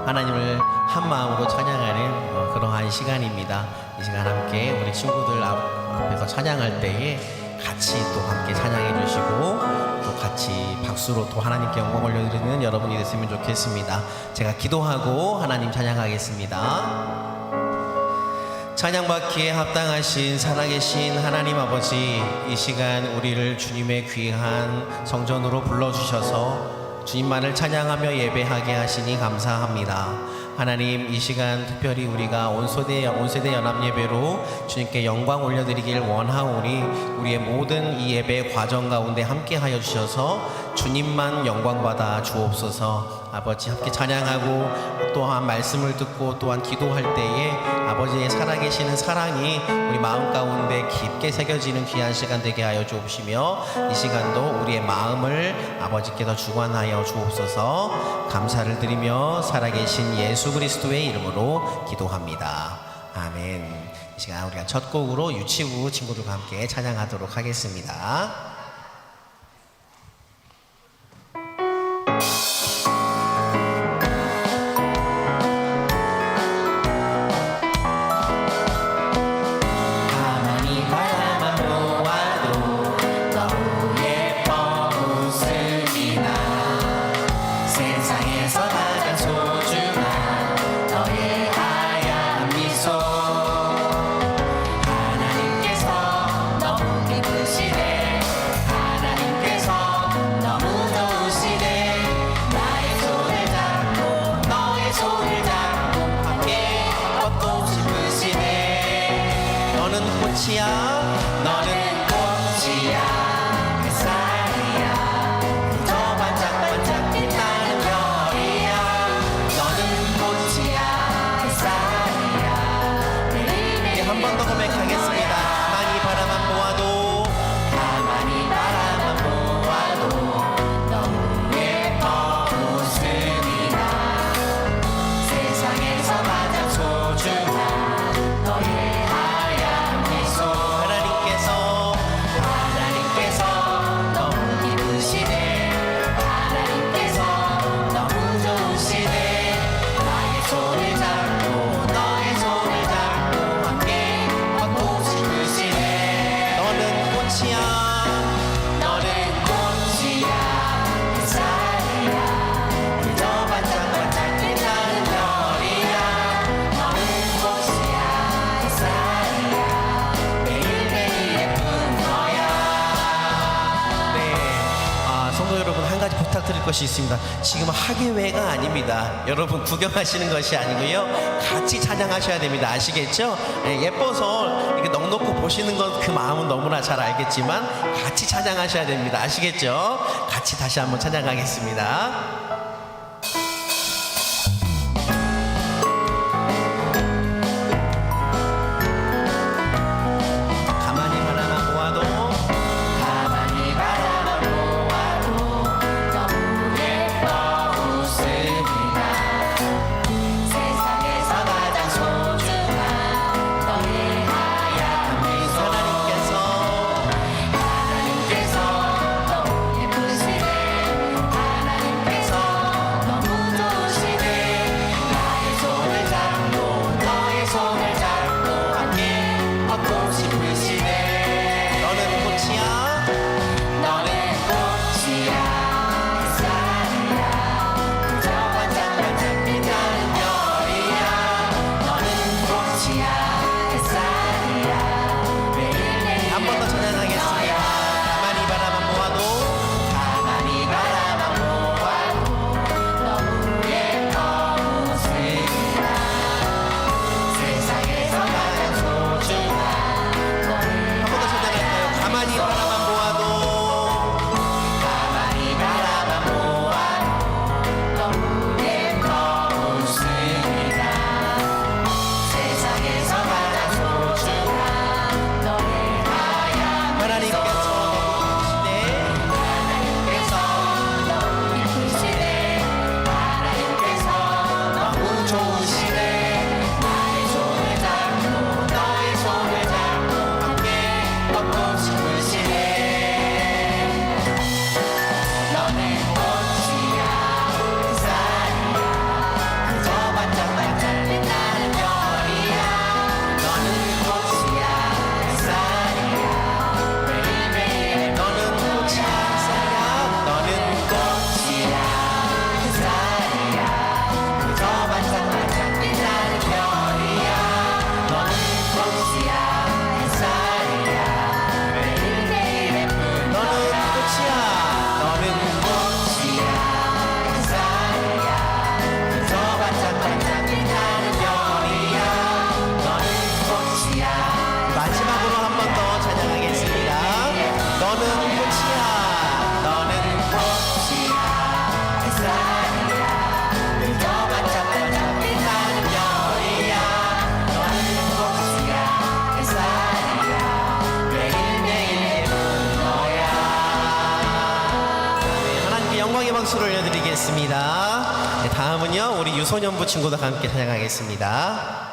하나님을 한 마음으로 찬양하는 그러한 시간입니다. 이 시간 함께 우리 친구들 앞에서 찬양할 때에 같이 또 함께 찬양해 주시고 또 같이 박수로 또 하나님께 영광 올려드리는 여러분이 됐으면 좋겠습니다. 제가 기도하고 하나님 찬양하겠습니다. 찬양받기에 합당하신 살아계신 하나님 아버지, 이 시간 우리를 주님의 귀한 성전으로 불러주셔서 주님만을 찬양하며 예배하게 하시니 감사합니다. 하나님, 이 시간 특별히 우리가 온세대 연합예배로 주님께 영광 올려드리길 원하오니 우리의 모든 이 예배 과정 가운데 함께하여 주셔서 주님만 영광받아 주옵소서. 아버지, 함께 찬양하고 또한 말씀을 듣고 또한 기도할 때에 아버지의 살아계시는 사랑이 우리 마음 가운데 깊게 새겨지는 귀한 시간 되게 하여 주옵시며 이 시간도 우리의 마음을 아버지께서 주관하여 주옵소서. 감사를 드리며 살아계신 예수 그리스도의 이름으로 기도합니다. 아멘. 이 시간 우리가 첫 곡으로 유치부 친구들과 함께 찬양하도록 하겠습니다. 너는 꽃이야, 햇살이야, 그저 반짝반짝 빛나는 별이야. 너는 꽃이야, 햇살이야, 내일매일. 한 번 더 고백하겠습니다. 가만히 바라만 보아도, 가만히 바라만 보아도 너무 예뻐 웃음이나 세상에서 가장 소중한 너의 부탁드릴 것이 있습니다. 지금 학예회가 아닙니다. 여러분 구경하시는 것이 아니고요, 같이 찬양하셔야 됩니다. 아시겠죠? 예뻐서 이렇게 넉넉히 보시는 건 그 마음은 너무나 잘 알겠지만 같이 찬양하셔야 됩니다. 아시겠죠? 같이 다시 한번 찬양하겠습니다. 하나님께서 우리 유소년부 친구들과 함께 찬양하겠습니다.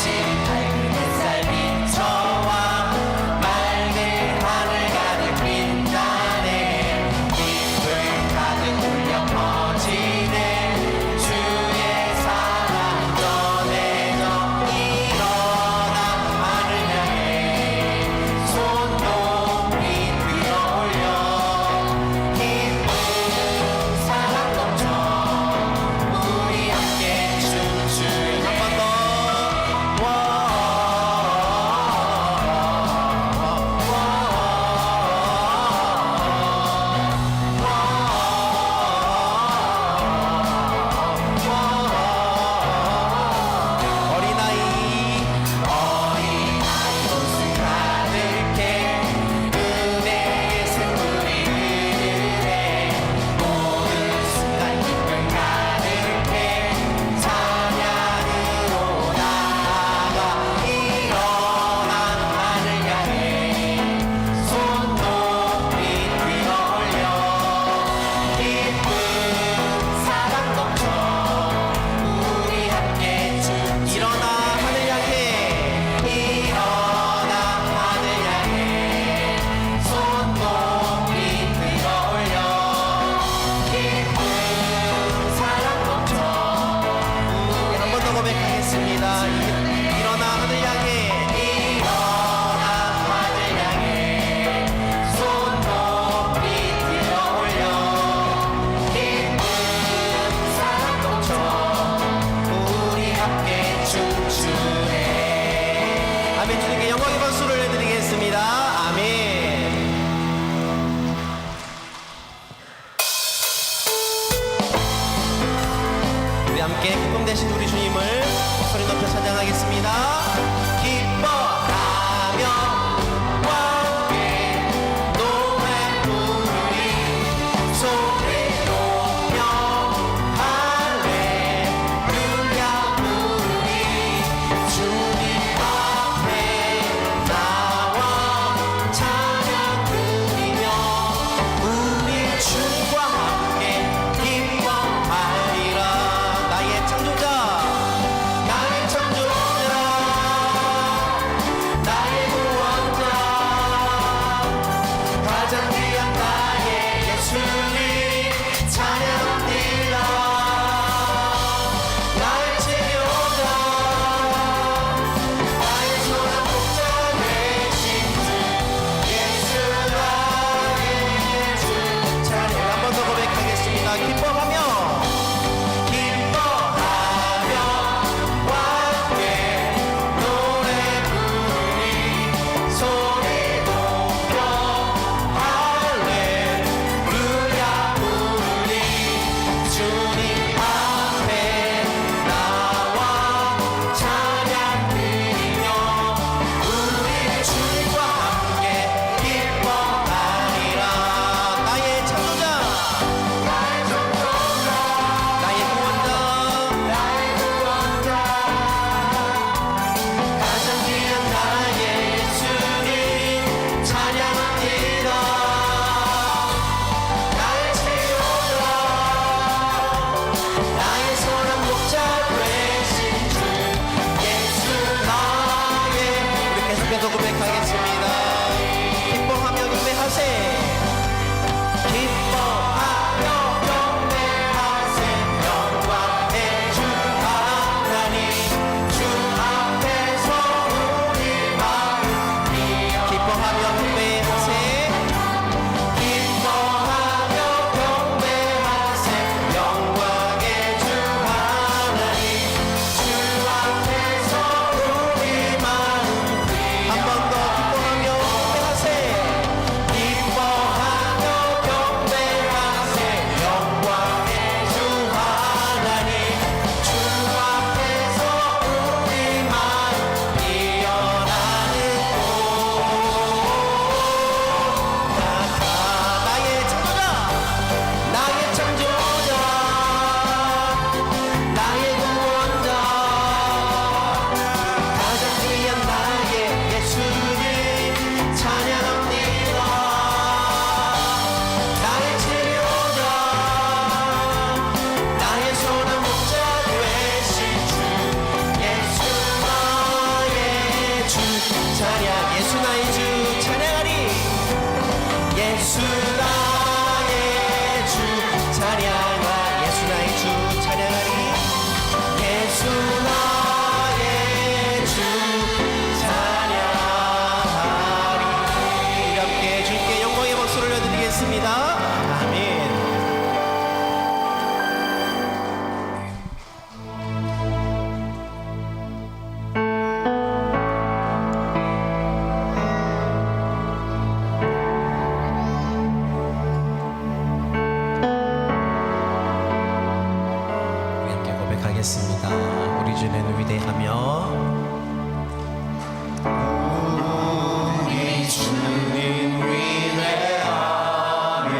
아침 밝은 햇살 비춰와 맑은 찬양 예수 나의 주 찬양하리 예수 나의 주 찬양하 예수 나의 주 찬양하리 예수 나의 주 찬양하리 우리 함께 주님께 영광의 박수를 올려드리겠습니다. 아멘. 하겠습니다. 우리 주는 위대하며 우리 주는 위대하며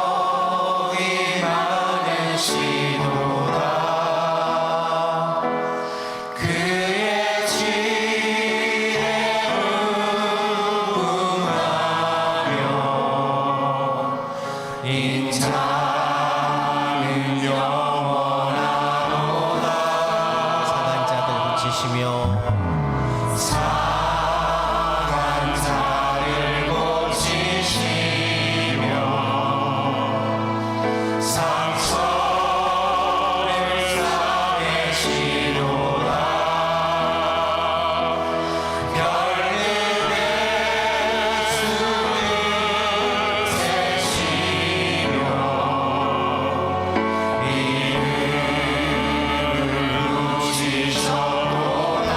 능력이 많으시도다 그의 지혜에 응하며 인자 상한 자를 고치시며 상처를 싸매시도다 별들의 숨을 세시며 이름을 부르시셨도다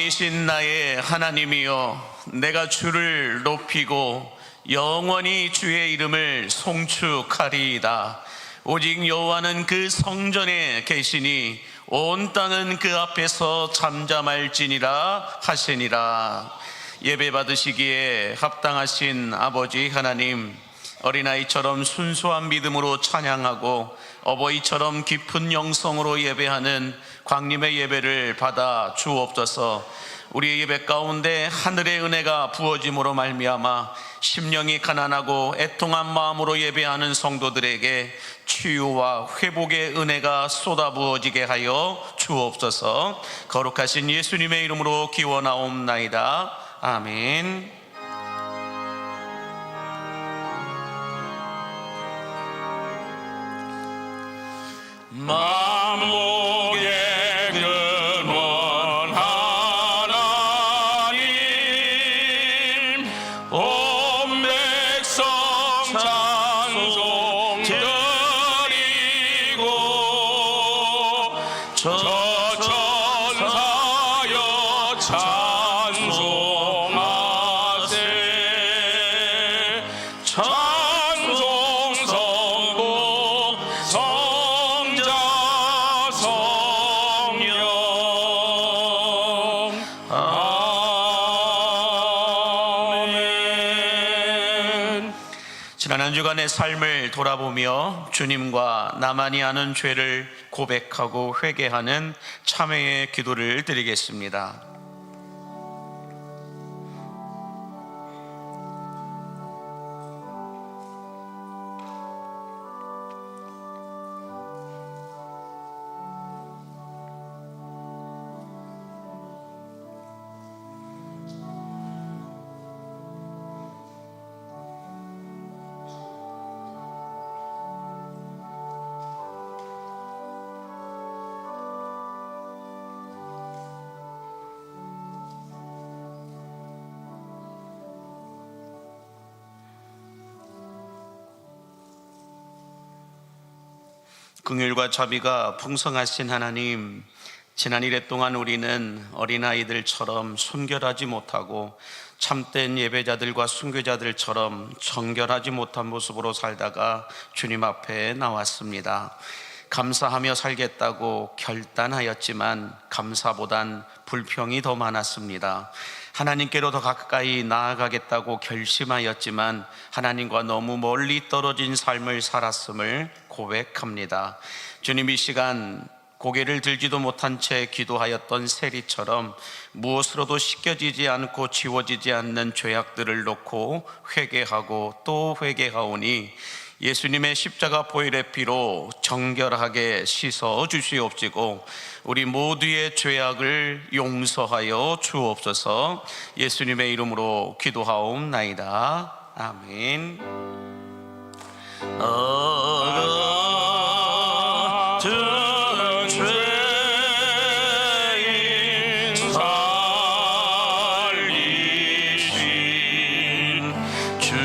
왕이신 나의 하나님이여, 내가 주를 높이고 영원히 주의 이름을 송축하리이다. 오직 여호와는 그 성전에 계시니 온 땅은 그 앞에서 잠잠할지니라 하시니라. 예배 받으시기에 합당하신 아버지 하나님, 어린아이처럼 순수한 믿음으로 찬양하고 어버이처럼 깊은 영성으로 예배하는 광림의 예배를 받아 주옵소서. 우리의 예배 가운데 하늘의 은혜가 부어짐으로 말미암아 심령이 가난하고 애통한 마음으로 예배하는 성도들에게 치유와 회복의 은혜가 쏟아 부어지게 하여 주옵소서. 거룩하신 예수님의 이름으로 기원하옵나이다. 아멘. 만복의 근원 하나님, 온 백성 찬송 드리고 저 천사여 찬송하세. 찬송 선복 성자 성령. 아멘. 지난 한 주간의 삶을 돌아보며 주님과 나만이 아는 죄를 고백하고 회개하는 참회의 기도를 드리겠습니다. 긍휼과 자비가 풍성하신 하나님, 지난 일해 동안 우리는 어린아이들처럼 순결하지 못하고 참된 예배자들과 순교자들처럼 정결하지 못한 모습으로 살다가 주님 앞에 나왔습니다. 감사하며 살겠다고 결단하였지만 감사보단 불평이 더 많았습니다. 하나님께로 더 가까이 나아가겠다고 결심하였지만 하나님과 너무 멀리 떨어진 삶을 살았음을 고백합니다. 주님, 이 시간 고개를 들지도 못한 채 기도하였던 세리처럼 무엇으로도 씻겨지지 않고 지워지지 않는 죄악들을 놓고 회개하고 또 회개하오니 예수님의 십자가 보혈의 피로 정결하게 씻어 주시옵시고 우리 모두의 죄악을 용서하여 주옵소서. 예수님의 이름으로 기도하옵나이다. 아멘. 어거든 죄인 살리신 주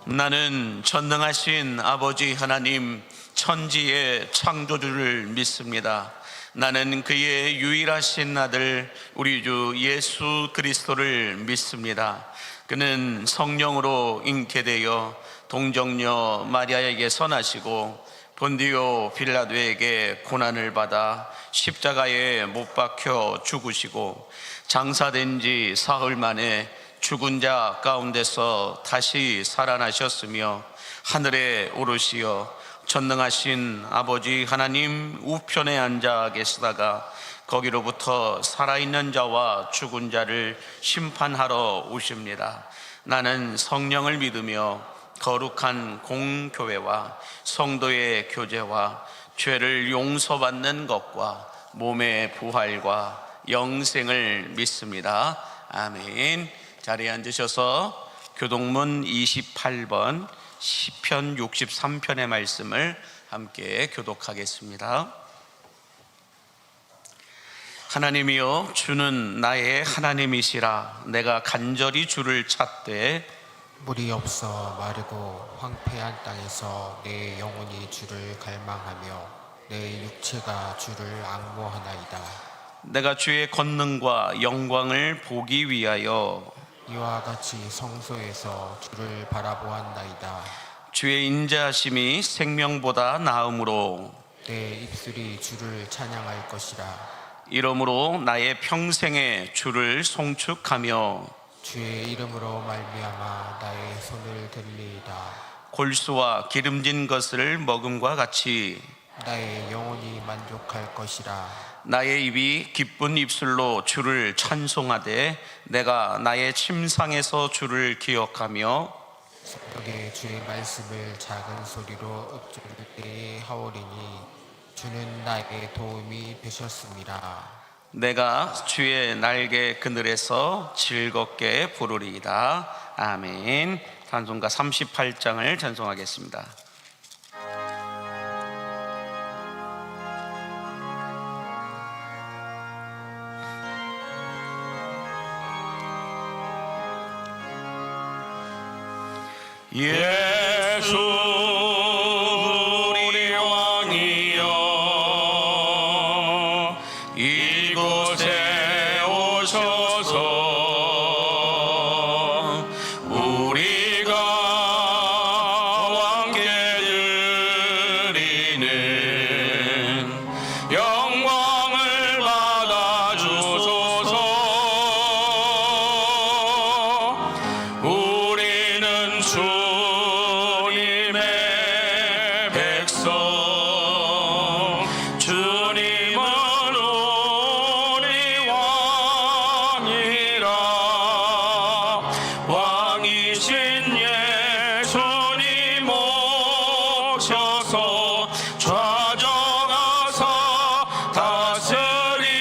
나는 전능하신 아버지 하나님, 천지의 창조주를 믿습니다. 나는 그의 유일하신 아들 우리 주 예수 그리스도를 믿습니다. 그는 성령으로 잉태되어 동정녀 마리아에게 선하시고 본디오 빌라도에게 고난을 받아 십자가에 못 박혀 죽으시고 장사된 지 사흘 만에 죽은 자 가운데서 다시 살아나셨으며 하늘에 오르시어 전능하신 아버지 하나님 우편에 앉아 계시다가 거기로부터 살아있는 자와 죽은 자를 심판하러 오십니다. 나는 성령을 믿으며 거룩한 공교회와 성도의 교제와 죄를 용서받는 것과 몸의 부활과 영생을 믿습니다. 아멘. 자리에 앉으셔서 교동문 28번 시편 63편의 말씀을 함께 교독하겠습니다. 하나님이여, 주는 나의 하나님이시라. 내가 간절히 주를 찾되 물이 없어 마르고 황폐한 땅에서 내 영혼이 주를 갈망하며 내 육체가 주를 앙모하나이다. 내가 주의 권능과 영광을 보기 위하여 이와 같이 성소에서 주를 바라보았나이다. 주의 인자하심이 생명보다 나음으로 내 입술이 주를 찬양할 것이라. 이러므로 나의 평생에 주를 송축하며 주의 이름으로 말미암아 나의 손을 들리이다. 골수와 기름진 것을 먹음과 같이 나의 영혼이 만족할 것이라. 나의 입이 기쁜 입술로 주를 찬송하되 내가 나의 침상에서 주를 기억하며 새벽에 주의 말씀을 작은 소리로 읊조릴 때에 하오리니 주는 나에게 도움이 되셨습니다. 내가 주의 날개 그늘에서 즐겁게 부르리이다. 아멘. 찬송가 38장을 찬송하겠습니다. 예수 우리 왕이여, 이곳에 오셔서 우리가 왕께 드리는 영광을 받아 주소서. 우리는 주님의 백성, 주님은 우리 왕이라. 왕이신 예수님 오셔서 좌정하사 다스리소서.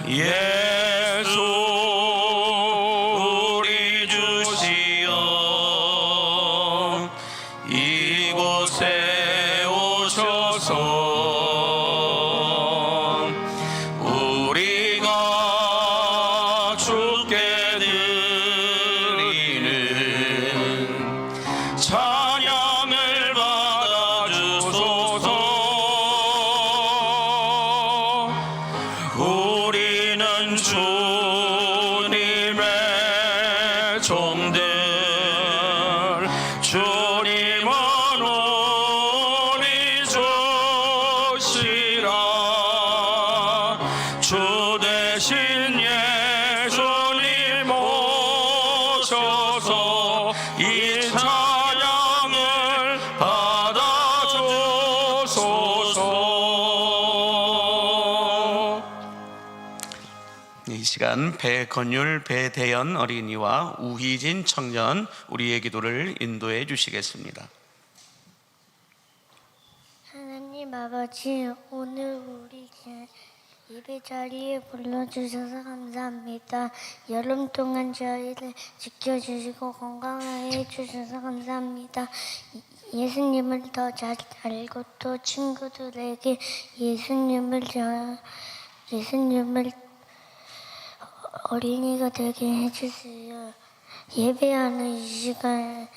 예수 우리 주시여, 이곳에 오셔서 우리가 주께 드리는 찬양을 받아 주소서. 우리는 주님의 종들, 주님은 우리 주시라. 주 대신 예수님 오셔서 이 찬양을 받아 주소서. 이 시간 배건율, 배대연 어린이와 우희진 청년 우리의 기도를 인도해 주시겠습니다. 하나님 아버지, 오늘 우리 예배 자리에 불러주셔서 감사합니다. 여름 동안 저희를 지켜주시고 건강하게 해주셔서 감사합니다. 예수님을 더 잘 알고 또 친구들에게 예수님을 어린이가 되게 해주세요. 예배하는 이 시간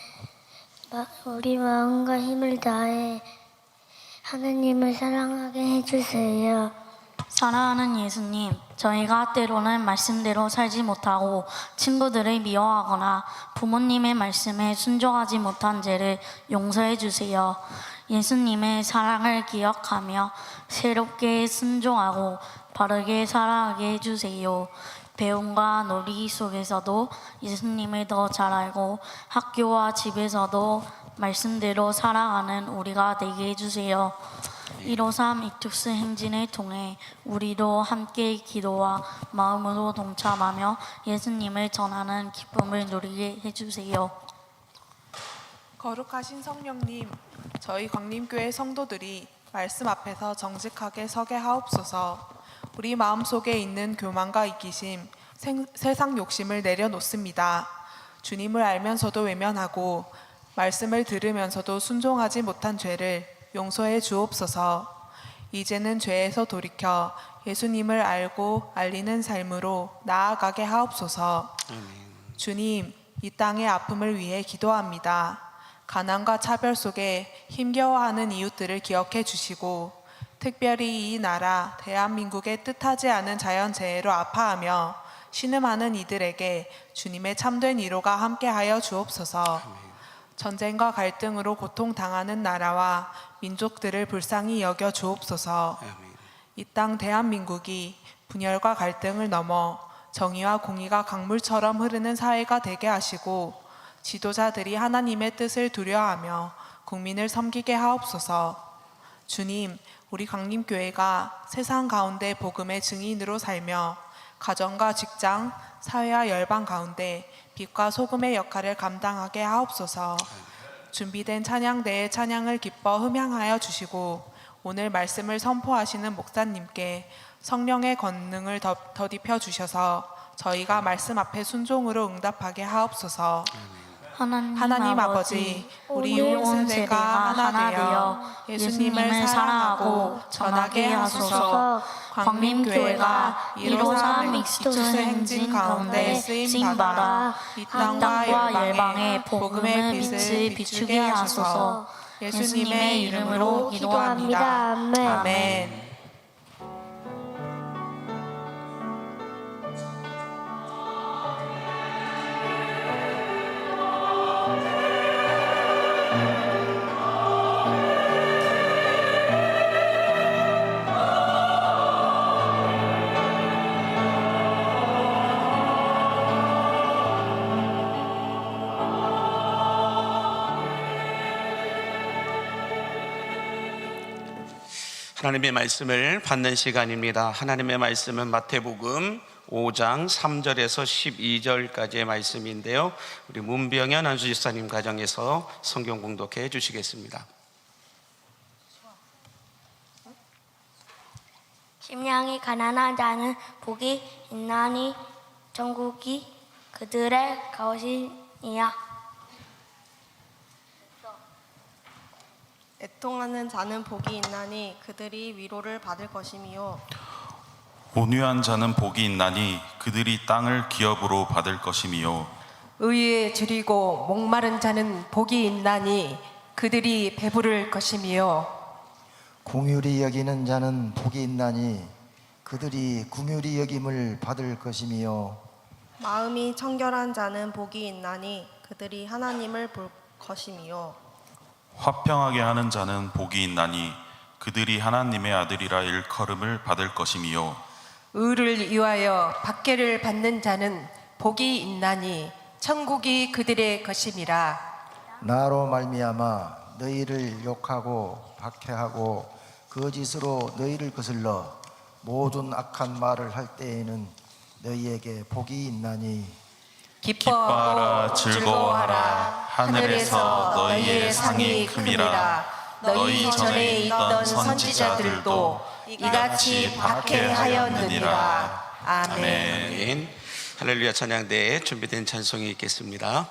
우리 마음과 힘을 다해 하나님을 사랑하게 해주세요. 사랑하는 예수님, 저희가 때로는 말씀대로 살지 못하고 친구들을 미워하거나 부모님의 말씀에 순종하지 못한 죄를 용서해 주세요. 예수님의 사랑을 기억하며 새롭게 순종하고 바르게 살아가게 해주세요. 배움과 놀이 속에서도 예수님을 더 잘 알고 학교와 집에서도 말씀대로 살아가는 우리가 되게 해주세요. 153 이투스 행진을 통해 우리도 함께 기도와 마음으로 동참하며 예수님을 전하는 기쁨을 누리게 해주세요. 거룩하신 성령님, 저희 광림교회 성도들이 말씀 앞에서 정직하게 서게 하옵소서. 우리 마음속에 있는 교만과 이기심, 세상 욕심을 내려놓습니다. 주님을 알면서도 외면하고 말씀을 들으면서도 순종하지 못한 죄를 용서해 주옵소서. 이제는 죄에서 돌이켜 예수님을 알고 알리는 삶으로 나아가게 하옵소서. 주님, 이 땅의 아픔을 위해 기도합니다. 가난과 차별 속에 힘겨워하는 이웃들을 기억해 주시고 특별히 이 나라 대한민국의 뜻하지 않은 자연재해로 아파하며 신음하는 이들에게 주님의 참된 위로가 함께하여 주옵소서. 전쟁과 갈등으로 고통당하는 나라와 민족들을 불쌍히 여겨 주옵소서. 이 땅 대한민국이 분열과 갈등을 넘어 정의와 공의가 강물처럼 흐르는 사회가 되게 하시고 지도자들이 하나님의 뜻을 두려워하며 국민을 섬기게 하옵소서. 주님, 우리 강림교회가 세상 가운데 복음의 증인으로 살며 가정과 직장, 사회와 열방 가운데 빛과 소금의 역할을 감당하게 하옵소서. 준비된 찬양대의 찬양을 기뻐 흠양하여 주시고 오늘 말씀을 선포하시는 목사님께 성령의 권능을 더딥혀 주셔서 저희가 말씀 앞에 순종으로 응답하게 하옵소서. 하나님 아버지, 우리 온 세대가 하나 되어 예수님을 사랑하고 전하게 하소서. 광림교회가 153 익스투스 행진 가운데 쓰임받아 이 땅과 열방에 복음의 빛을 비추게 하소서. 예수님의 이름으로 기도합니다. 아멘. 하나님의 말씀을 받는 시간입니다. 하나님의 말씀은 마태복음 5장 3절에서 12절까지의 말씀인데요. 우리 문병현 안수집사님 가정에서 성경 공독해 주시겠습니다. 심령이 가난한 자는 복이 있나니 천국이 그들의 것이니라. 애통하는 자는 복이 있나니 그들이 위로를 받을 것이미요. 온유한 자는 복이 있나니 그들이 땅을 기업으로 받을 것이미요. 의에 줄이고 목마른 자는 복이 있나니 그들이 배부를 것이미요. 긍휼히 여기는 자는 복이 있나니 그들이 긍휼히 여김을 받을 것이미요. 마음이 청결한 자는 복이 있나니 그들이 하나님을 볼 것이미요. 화평하게 하는 자는 복이 있나니 그들이 하나님의 아들이라 일컬음을 받을 것이미요. 의를 위하여 박해를 받는 자는 복이 있나니 천국이 그들의 것임이라. 나로 말미암아 너희를 욕하고 박해하고 거짓으로 너희를 거슬러 모든 악한 말을 할 때에는 너희에게 복이 있나니 기뻐하라 즐거워하라 하늘에서 너희의 상이 큼이라. 너희 전에 있던 선지자들도 이같이 박해하였느니라. 아멘. 아멘. 할렐루야 찬양대에 준비된 찬송이 있겠습니다.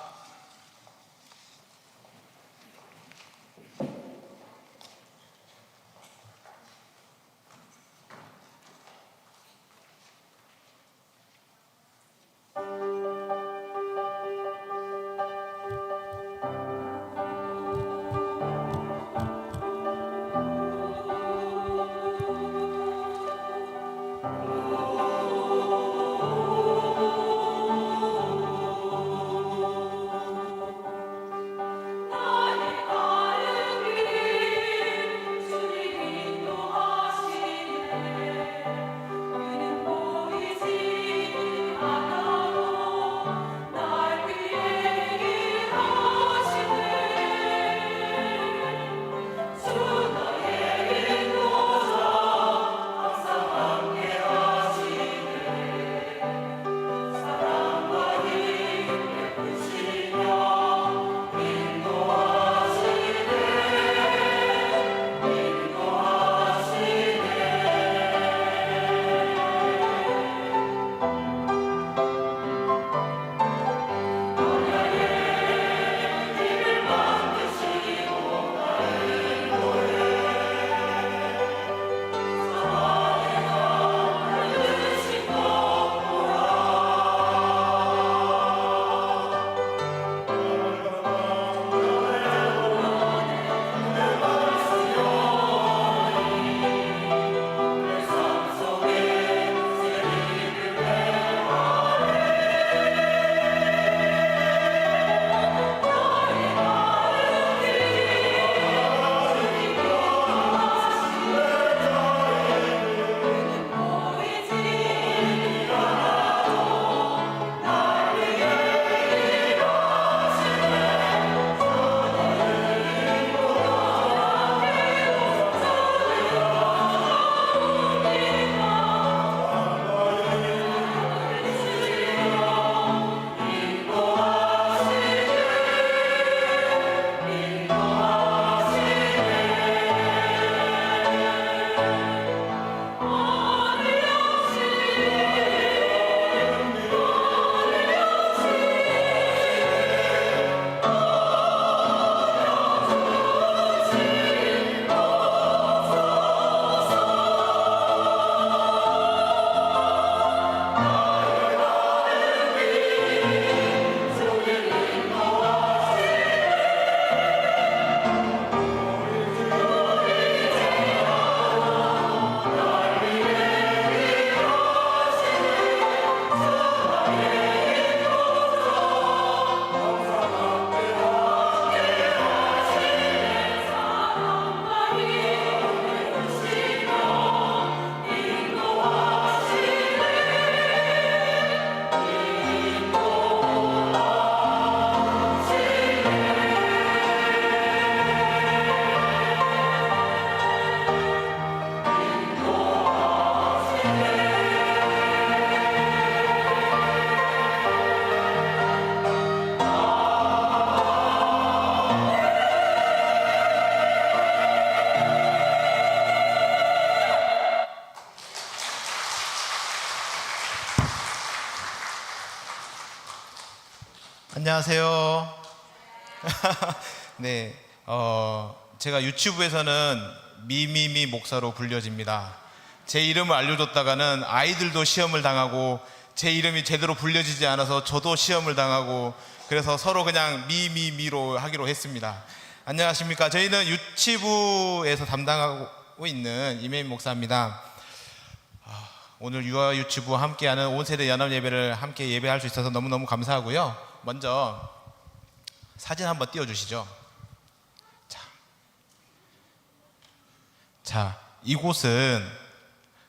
안녕하세요. 네, 제가 유튜브에서는 미미미 목사로 불려집니다. 제 이름을 알려줬다가는 아이들도 시험을 당하고 제 이름이 제대로 불려지지 않아서 저도 시험을 당하고 그래서 서로 그냥 미미미로 하기로 했습니다. 안녕하십니까. 저희는 유치부에서 담당하고 있는 이메인 목사입니다. 오늘 유아 유치부와 함께하는 온세대 연합 예배를 함께 예배할 수 있어서 너무너무 감사하고요. 먼저 사진 한번 띄워주시죠. 자, 이곳은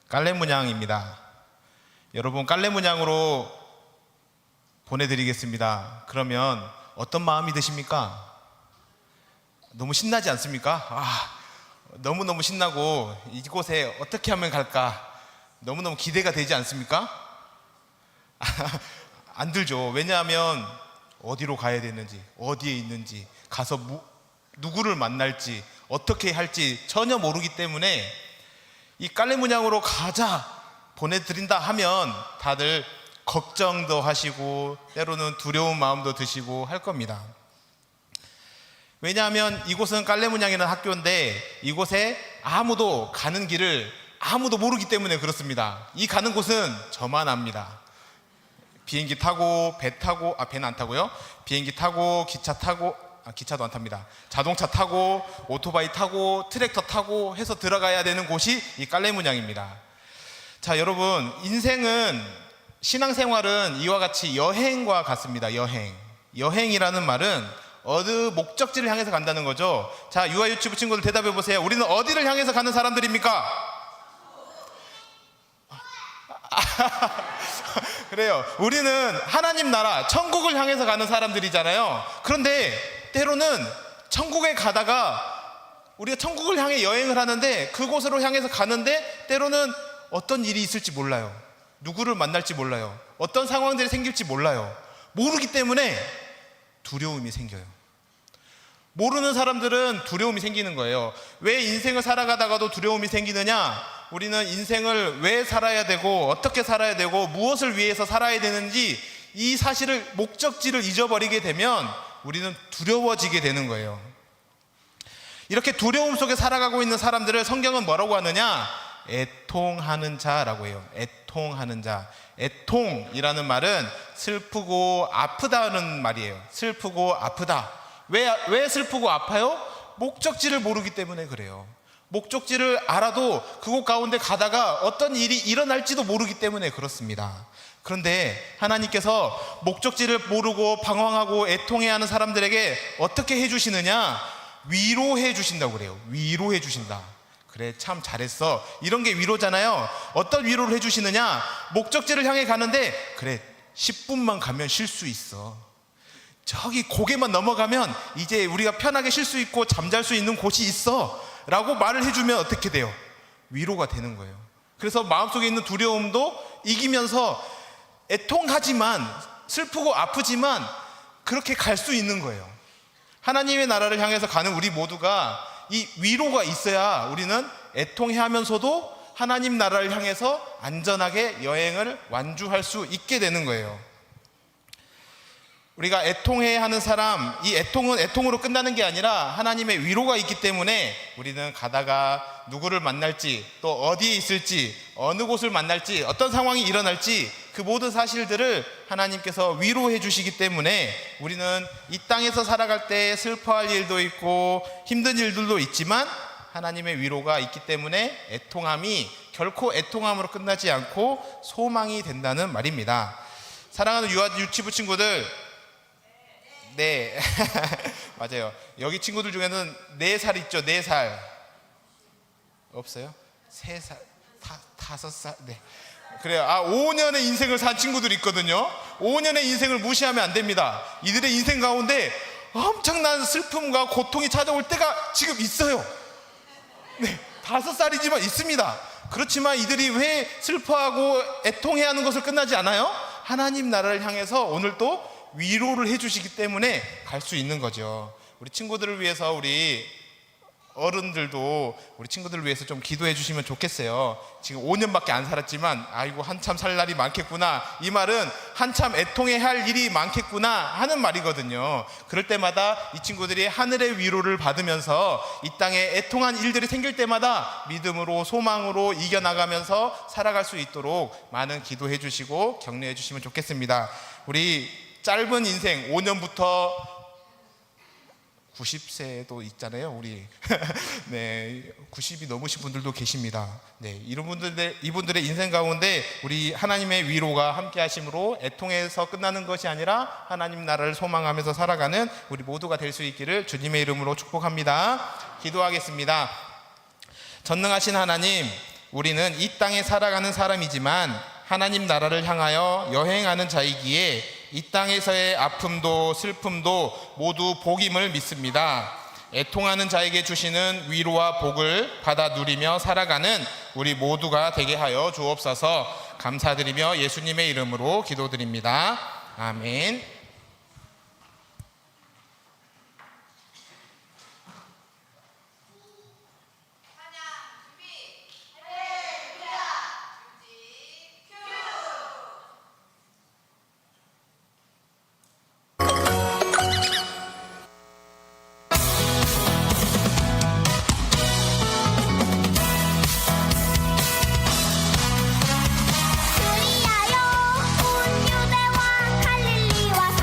깔레문양입니다. 여러분, 깔레문양으로 보내드리겠습니다. 그러면 어떤 마음이 드십니까? 너무 신나지 않습니까? 너무너무 신나고 이곳에 어떻게 하면 갈까? 너무너무 기대가 되지 않습니까? 안 들죠. 왜냐하면 어디로 가야 되는지, 어디에 있는지, 가서 누구를 만날지, 어떻게 할지 전혀 모르기 때문에 이 깔레문양으로 가자 보내드린다 하면 다들 걱정도 하시고 때로는 두려운 마음도 드시고 할 겁니다. 왜냐하면 이곳은 깔레문양이라는 학교인데 이곳에 아무도 가는 길을 아무도 모르기 때문에 그렇습니다. 이 가는 곳은 저만 압니다. 비행기 타고 배 타고 배는 안 타고요. 비행기 타고 기차 타고 기차도 안 탑니다. 자동차 타고 오토바이 타고 트랙터 타고 해서 들어가야 되는 곳이 이 깔레문양입니다. 자, 여러분, 인생은 신앙생활은 이와 같이 여행과 같습니다. 여행이라는 말은 어느 목적지를 향해서 간다는 거죠. 자, 유아 유치부 친구들 대답해 보세요. 우리는 어디를 향해서 가는 사람들입니까? 그래요. 우리는 하나님 나라 천국을 향해서 가는 사람들이잖아요. 그런데 때로는 천국에 가다가 우리가 천국을 향해 여행을 하는데 그곳으로 향해서 가는데 때로는 어떤 일이 있을지 몰라요. 누구를 만날지 몰라요. 어떤 상황들이 생길지 몰라요. 모르기 때문에 두려움이 생겨요. 모르는 사람들은 두려움이 생기는 거예요. 왜 인생을 살아가다가도 두려움이 생기느냐? 우리는 인생을 왜 살아야 되고 어떻게 살아야 되고 무엇을 위해서 살아야 되는지 이 사실을 목적지를 잊어버리게 되면 우리는 두려워지게 되는 거예요. 이렇게 두려움 속에 살아가고 있는 사람들을 성경은 뭐라고 하느냐? 애통하는 자라고 해요. 애통하는 자. 애통이라는 말은 슬프고 아프다는 말이에요. 슬프고 아프다. 왜 슬프고 아파요? 목적지를 모르기 때문에 그래요. 목적지를 알아도 그곳 가운데 가다가 어떤 일이 일어날지도 모르기 때문에 그렇습니다. 그런데 하나님께서 목적지를 모르고 방황하고 애통해하는 사람들에게 어떻게 해주시느냐? 위로해 주신다고 그래요. 위로해 주신다. 그래, 참 잘했어. 이런 게 위로잖아요. 어떤 위로를 해주시느냐? 목적지를 향해 가는데 그래, 10분만 가면 쉴 수 있어. 저기 고개만 넘어가면 이제 우리가 편하게 쉴 수 있고 잠잘 수 있는 곳이 있어 라고 말을 해주면 어떻게 돼요? 위로가 되는 거예요. 그래서 마음속에 있는 두려움도 이기면서 애통하지만 슬프고 아프지만 그렇게 갈 수 있는 거예요. 하나님의 나라를 향해서 가는 우리 모두가 이 위로가 있어야 우리는 애통해하면서도 하나님 나라를 향해서 안전하게 여행을 완주할 수 있게 되는 거예요. 우리가 애통해 하는 사람, 이 애통은 애통으로 끝나는 게 아니라 하나님의 위로가 있기 때문에 우리는 가다가 누구를 만날지 또 어디에 있을지 어느 곳을 만날지 어떤 상황이 일어날지 그 모든 사실들을 하나님께서 위로해 주시기 때문에 우리는 이 땅에서 살아갈 때 슬퍼할 일도 있고 힘든 일들도 있지만 하나님의 위로가 있기 때문에 애통함이 결코 애통함으로 끝나지 않고 소망이 된다는 말입니다. 사랑하는 유치부 친구들, 네 맞아요. 여기 친구들 중에는 4살 있죠. 4살 없어요? 3살, 5살. 네, 그래요. 5년의 인생을 산 친구들이 있거든요. 5년의 인생을 무시하면 안 됩니다. 이들의 인생 가운데 엄청난 슬픔과 고통이 찾아올 때가 지금 있어요. 네, 5살이지만 있습니다. 그렇지만 이들이 왜 슬퍼하고 애통해하는 것을 끝나지 않아요? 하나님 나라를 향해서 오늘 또 위로를 해주시기 때문에 갈 수 있는 거죠. 우리 친구들을 위해서 우리 어른들도 우리 친구들을 위해서 좀 기도해 주시면 좋겠어요. 지금 5년밖에 안 살았지만 아이고 한참 살 날이 많겠구나. 이 말은 한참 애통해야 할 일이 많겠구나 하는 말이거든요. 그럴 때마다 이 친구들이 하늘의 위로를 받으면서 이 땅에 애통한 일들이 생길 때마다 믿음으로 소망으로 이겨나가면서 살아갈 수 있도록 많은 기도해 주시고 격려해 주시면 좋겠습니다. 우리 짧은 인생 5년부터 90세도 있잖아요, 우리. 네, 90이 넘으신 분들도 계십니다. 네, 이분들의 인생 가운데 우리 하나님의 위로가 함께 하심으로 애통해서 끝나는 것이 아니라 하나님 나라를 소망하면서 살아가는 우리 모두가 될 수 있기를 주님의 이름으로 축복합니다. 기도하겠습니다. 전능하신 하나님, 우리는 이 땅에 살아가는 사람이지만 하나님 나라를 향하여 여행하는 자이기에 이 땅에서의 아픔도 슬픔도 모두 복임을 믿습니다. 애통하는 자에게 주시는 위로와 복을 받아 누리며 살아가는 우리 모두가 되게 하여 주옵소서. 감사드리며 예수님의 이름으로 기도드립니다. 아멘. 주리하여 온 유대와 갈릴리와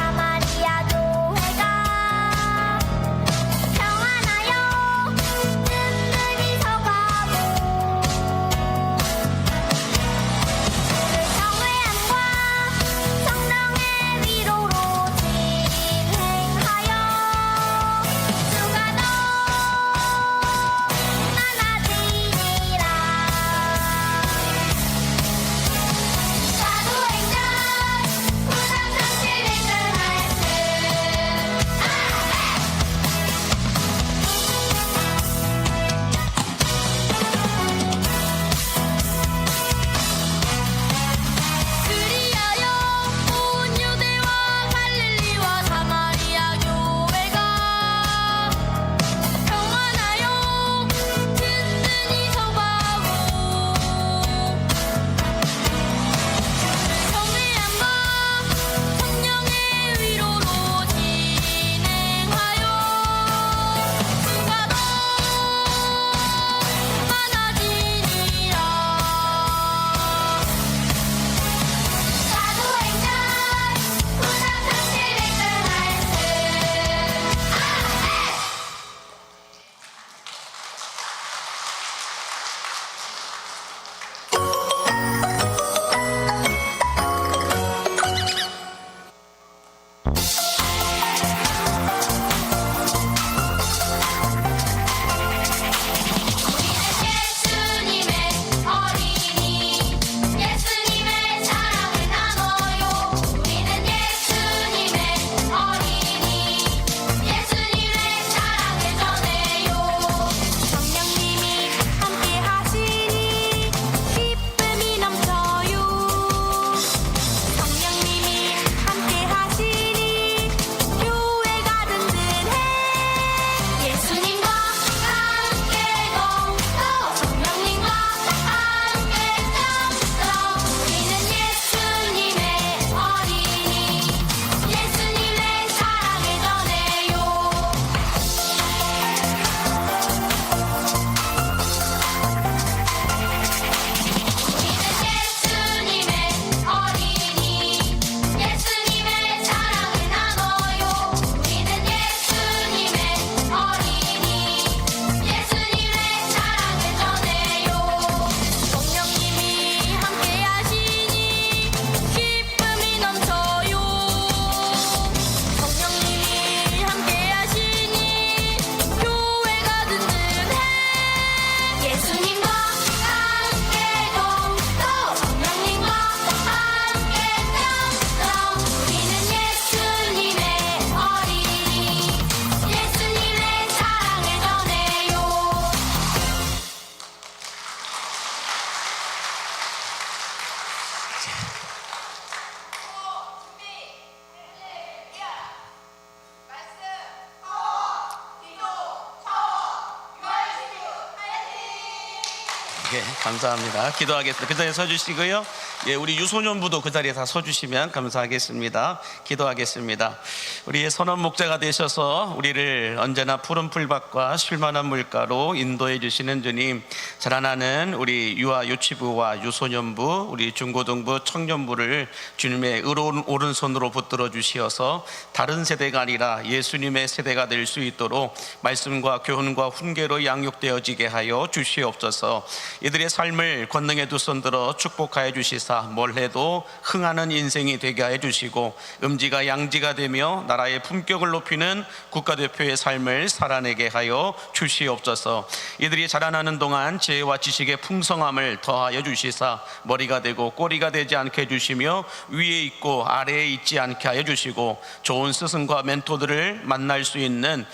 예, 감사합니다. 기도하겠습니다. 그 자리에 서주시고요. 예, 우리 유소년부도 그 자리에 다 서주시면 감사하겠습니다. 기도하겠습니다. 우리의 선원 목자가 되셔서 우리를 언제나 푸른 풀밭과 쉴만한 물가로 인도해 주시는 주님, 자라나는 우리 유아 유치부와 유소년부, 우리 중고등부 청년부를 주님의 의로운 오른손으로 붙들어 주시어서 다른 세대가 아니라 예수님의 세대가 될 수 있도록 말씀과 교훈과 훈계로 양육되어지게 하여 주시옵소서. 이들의 삶을 권능의 두 손 들어 축복하여 주시사 뭘 해도 흥하는 인생이 되게 하여 주시고 음지가 양지가 되며 나라의 품격을 높이는 국가대표의 삶을 살아내게 하여 주시옵소서. 이들이 자라나는 동안 지혜와 지식의 풍성함을 더하여 주시사 머리가 되고 꼬리가 되지 않게 해주시며 위에 있고 아래에 있지 않게 하여 주시고 좋은 스승과 멘토들을 만날 수 있는,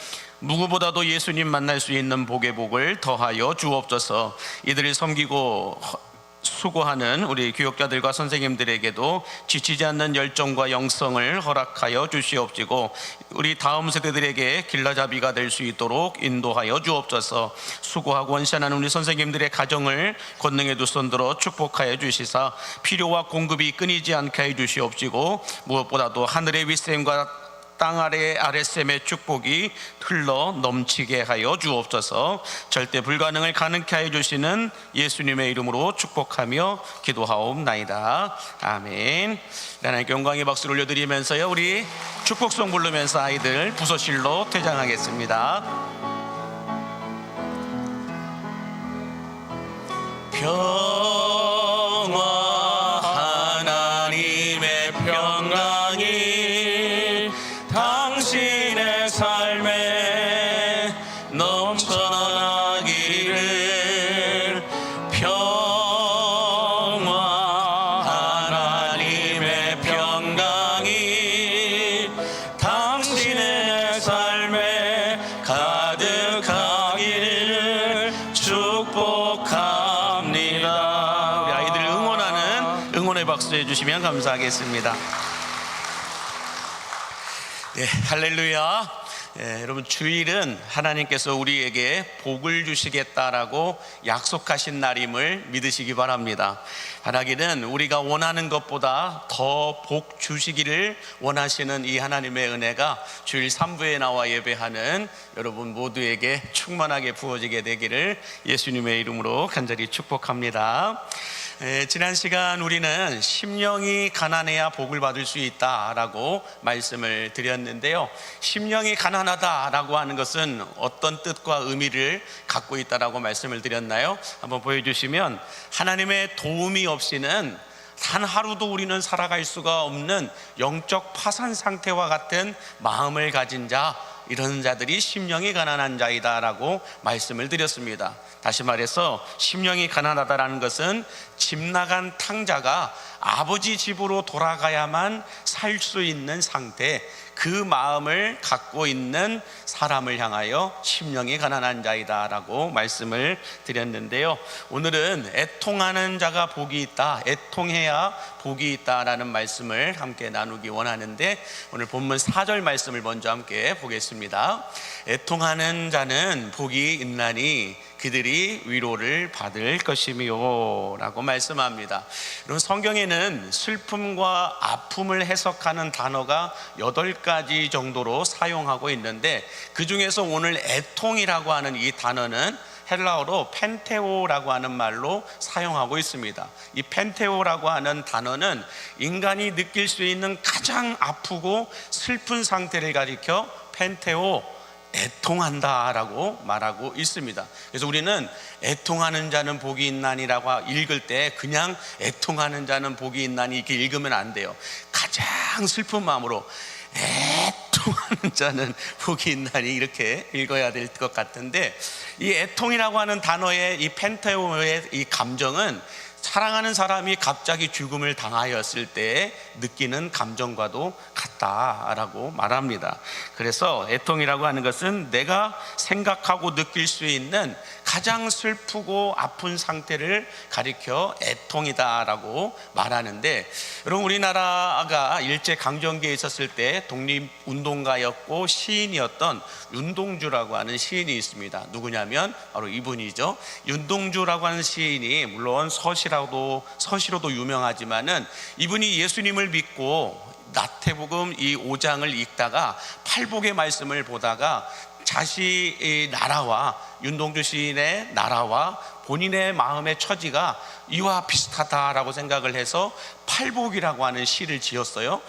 누구보다도 예수님 만날 수 있는 복의 복을 더하여 주옵소서. 이들을 섬기고 수고하는 우리 교육자들과 선생님들에게도 지치지 않는 열정과 영성을 허락하여 주시옵시고 우리 다음 세대들에게 길라잡이가 될 수 있도록 인도하여 주옵소서. 수고하고 헌신하는 우리 선생님들의 가정을 권능의 두 손 들어 축복하여 주시사 필요와 공급이 끊이지 않게 해 주시옵시고 무엇보다도 하늘의 윗셈과 땅 아래의 아랫셈의 축복이 흘러 넘치게 하여 주옵소서. 절대 불가능을 가능케 하여 주시는 예수님의 이름으로 축복하며 기도하옵나이다. 아멘. 하나님께 영광의 박수를 올려드리면서요, 우리 축복송 부르면서 아이들 부서실로 퇴장하겠습니다. 평화, 하나님의 평강이 당신의 삶에 넘쳐나기를. 평화, 하나님의 평강이 당신의 삶에 가득하기를 축복합니다. 우리 아이들 응원하는 응원의 박수 해주시면 감사하겠습니다. 네, 할렐루야. 여러분, 주일은 하나님께서 우리에게 복을 주시겠다라고 약속하신 날임을 믿으시기 바랍니다. 바라기는 우리가 원하는 것보다 더 복 주시기를 원하시는 이 하나님의 은혜가 주일 3부에 나와 예배하는 여러분 모두에게 충만하게 부어지게 되기를 예수님의 이름으로 간절히 축복합니다. 지난 시간 우리는 심령이 가난해야 복을 받을 수 있다라고 말씀을 드렸는데요, 심령이 가난하다라고 하는 것은 어떤 뜻과 의미를 갖고 있다라고 말씀을 드렸나요? 한번 보여주시면, 하나님의 도움이 없이는 단 하루도 우리는 살아갈 수가 없는 영적 파산 상태와 같은 마음을 가진 자, 이런 자들이 심령이 가난한 자이다라고 말씀을 드렸습니다. 다시 말해서 심령이 가난하다라는 것은 집 나간 탕자가 아버지 집으로 돌아가야만 살 수 있는 상태, 그 마음을 갖고 있는 사람을 향하여 심령이 가난한 자이다라고 말씀을 드렸는데요, 오늘은 애통하는 자가 복이 있다, 애통해야 복이 있다라는 말씀을 함께 나누기 원하는데, 오늘 본문 4절 말씀을 먼저 함께 보겠습니다. 애통하는 자는 복이 있나니 그들이 위로를 받을 것이며 라고 말씀합니다. 여러분, 성경에는 슬픔과 아픔을 해석하는 단어가 8가지 정도로 사용하고 있는데, 그 중에서 오늘 애통이라고 하는 이 단어는 헬라어로 펜테오라고 하는 말로 사용하고 있습니다. 이 펜테오라고 하는 단어는 인간이 느낄 수 있는 가장 아프고 슬픈 상태를 가리켜 펜테오, 애통한다라고 말하고 있습니다. 그래서 우리는 애통하는 자는 복이 있나니라고 읽을 때 그냥 애통하는 자는 복이 있나니 이렇게 읽으면 안 돼요. 가장 슬픈 마음으로 애통하는 자는 복이 있나니 이렇게 읽어야 될 것 같은데, 이 애통이라고 하는 단어의 이 펜테오의 이 감정은 사랑하는 사람이 갑자기 죽음을 당하였을 때 느끼는 감정과도 같다라고 말합니다. 그래서 애통이라고 하는 것은 내가 생각하고 느낄 수 있는 가장 슬프고 아픈 상태를 가리켜 애통이다라고 말하는데, 여러분 우리나라가 일제강점기에 있었을 때 독립운동가였고 시인이었던 윤동주라고 하는 시인이 있습니다. 누구냐면 바로 이분이죠. 윤동주라고 하는 시인이 물론 서시로도 유명하지만은 이분이 예수님을 믿고 마태복음 이 5장을 읽다가 팔복의 말씀을 보다가 자신의 나라와 윤동주 시인의 나라와 본인의 마음의 처지가 이와 비슷하다라고 생각을 해서 팔복이라고 하는 시를 지었어요.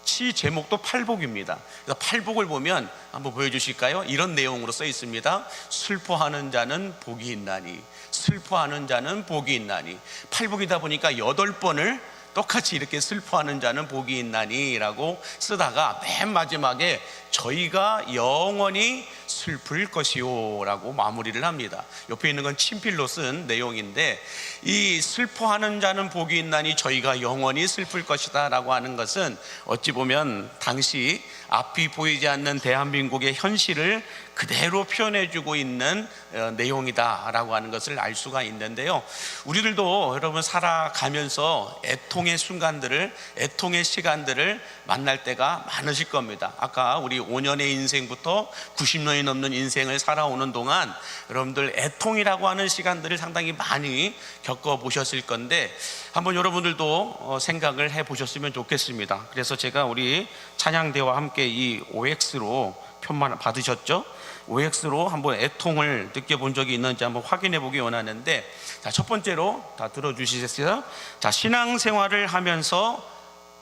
시 제목도 팔복입니다. 그래서 팔복을 보면 한번 보여주실까요? 이런 내용으로 써 있습니다. 슬퍼하는 자는 복이 있나니, 슬퍼하는 자는 복이 있나니. 팔복이다 보니까 8번을 똑같이 이렇게 슬퍼하는 자는 복이 있나니 라고 쓰다가 맨 마지막에 저희가 영원히 슬플 것이요 라고 마무리를 합니다. 옆에 있는 건 친필로 쓴 내용인데, 이 슬퍼하는 자는 복이 있나니 저희가 영원히 슬플 것이다 라고 하는 것은 어찌 보면 당시 앞이 보이지 않는 대한민국의 현실을 그대로 표현해주고 있는 내용이다라고 하는 것을 알 수가 있는데요. 우리들도 여러분 살아가면서 애통의 순간들을, 애통의 시간들을 만날 때가 많으실 겁니다. 아까 우리 5년의 인생부터 90년이 넘는 인생을 살아오는 동안 여러분들 애통이라고 하는 시간들을 상당히 많이 겪어보셨을 건데, 한번 여러분들도 생각을 해보셨으면 좋겠습니다. 그래서 제가 우리 찬양대와 함께 이 OX로 표만 받으셨죠? OX로 한번 애통을 느껴본 적이 있는지 한번 확인해 보기 원하는데, 자, 첫 번째로 다 들어주시겠어요? 자, 신앙생활을 하면서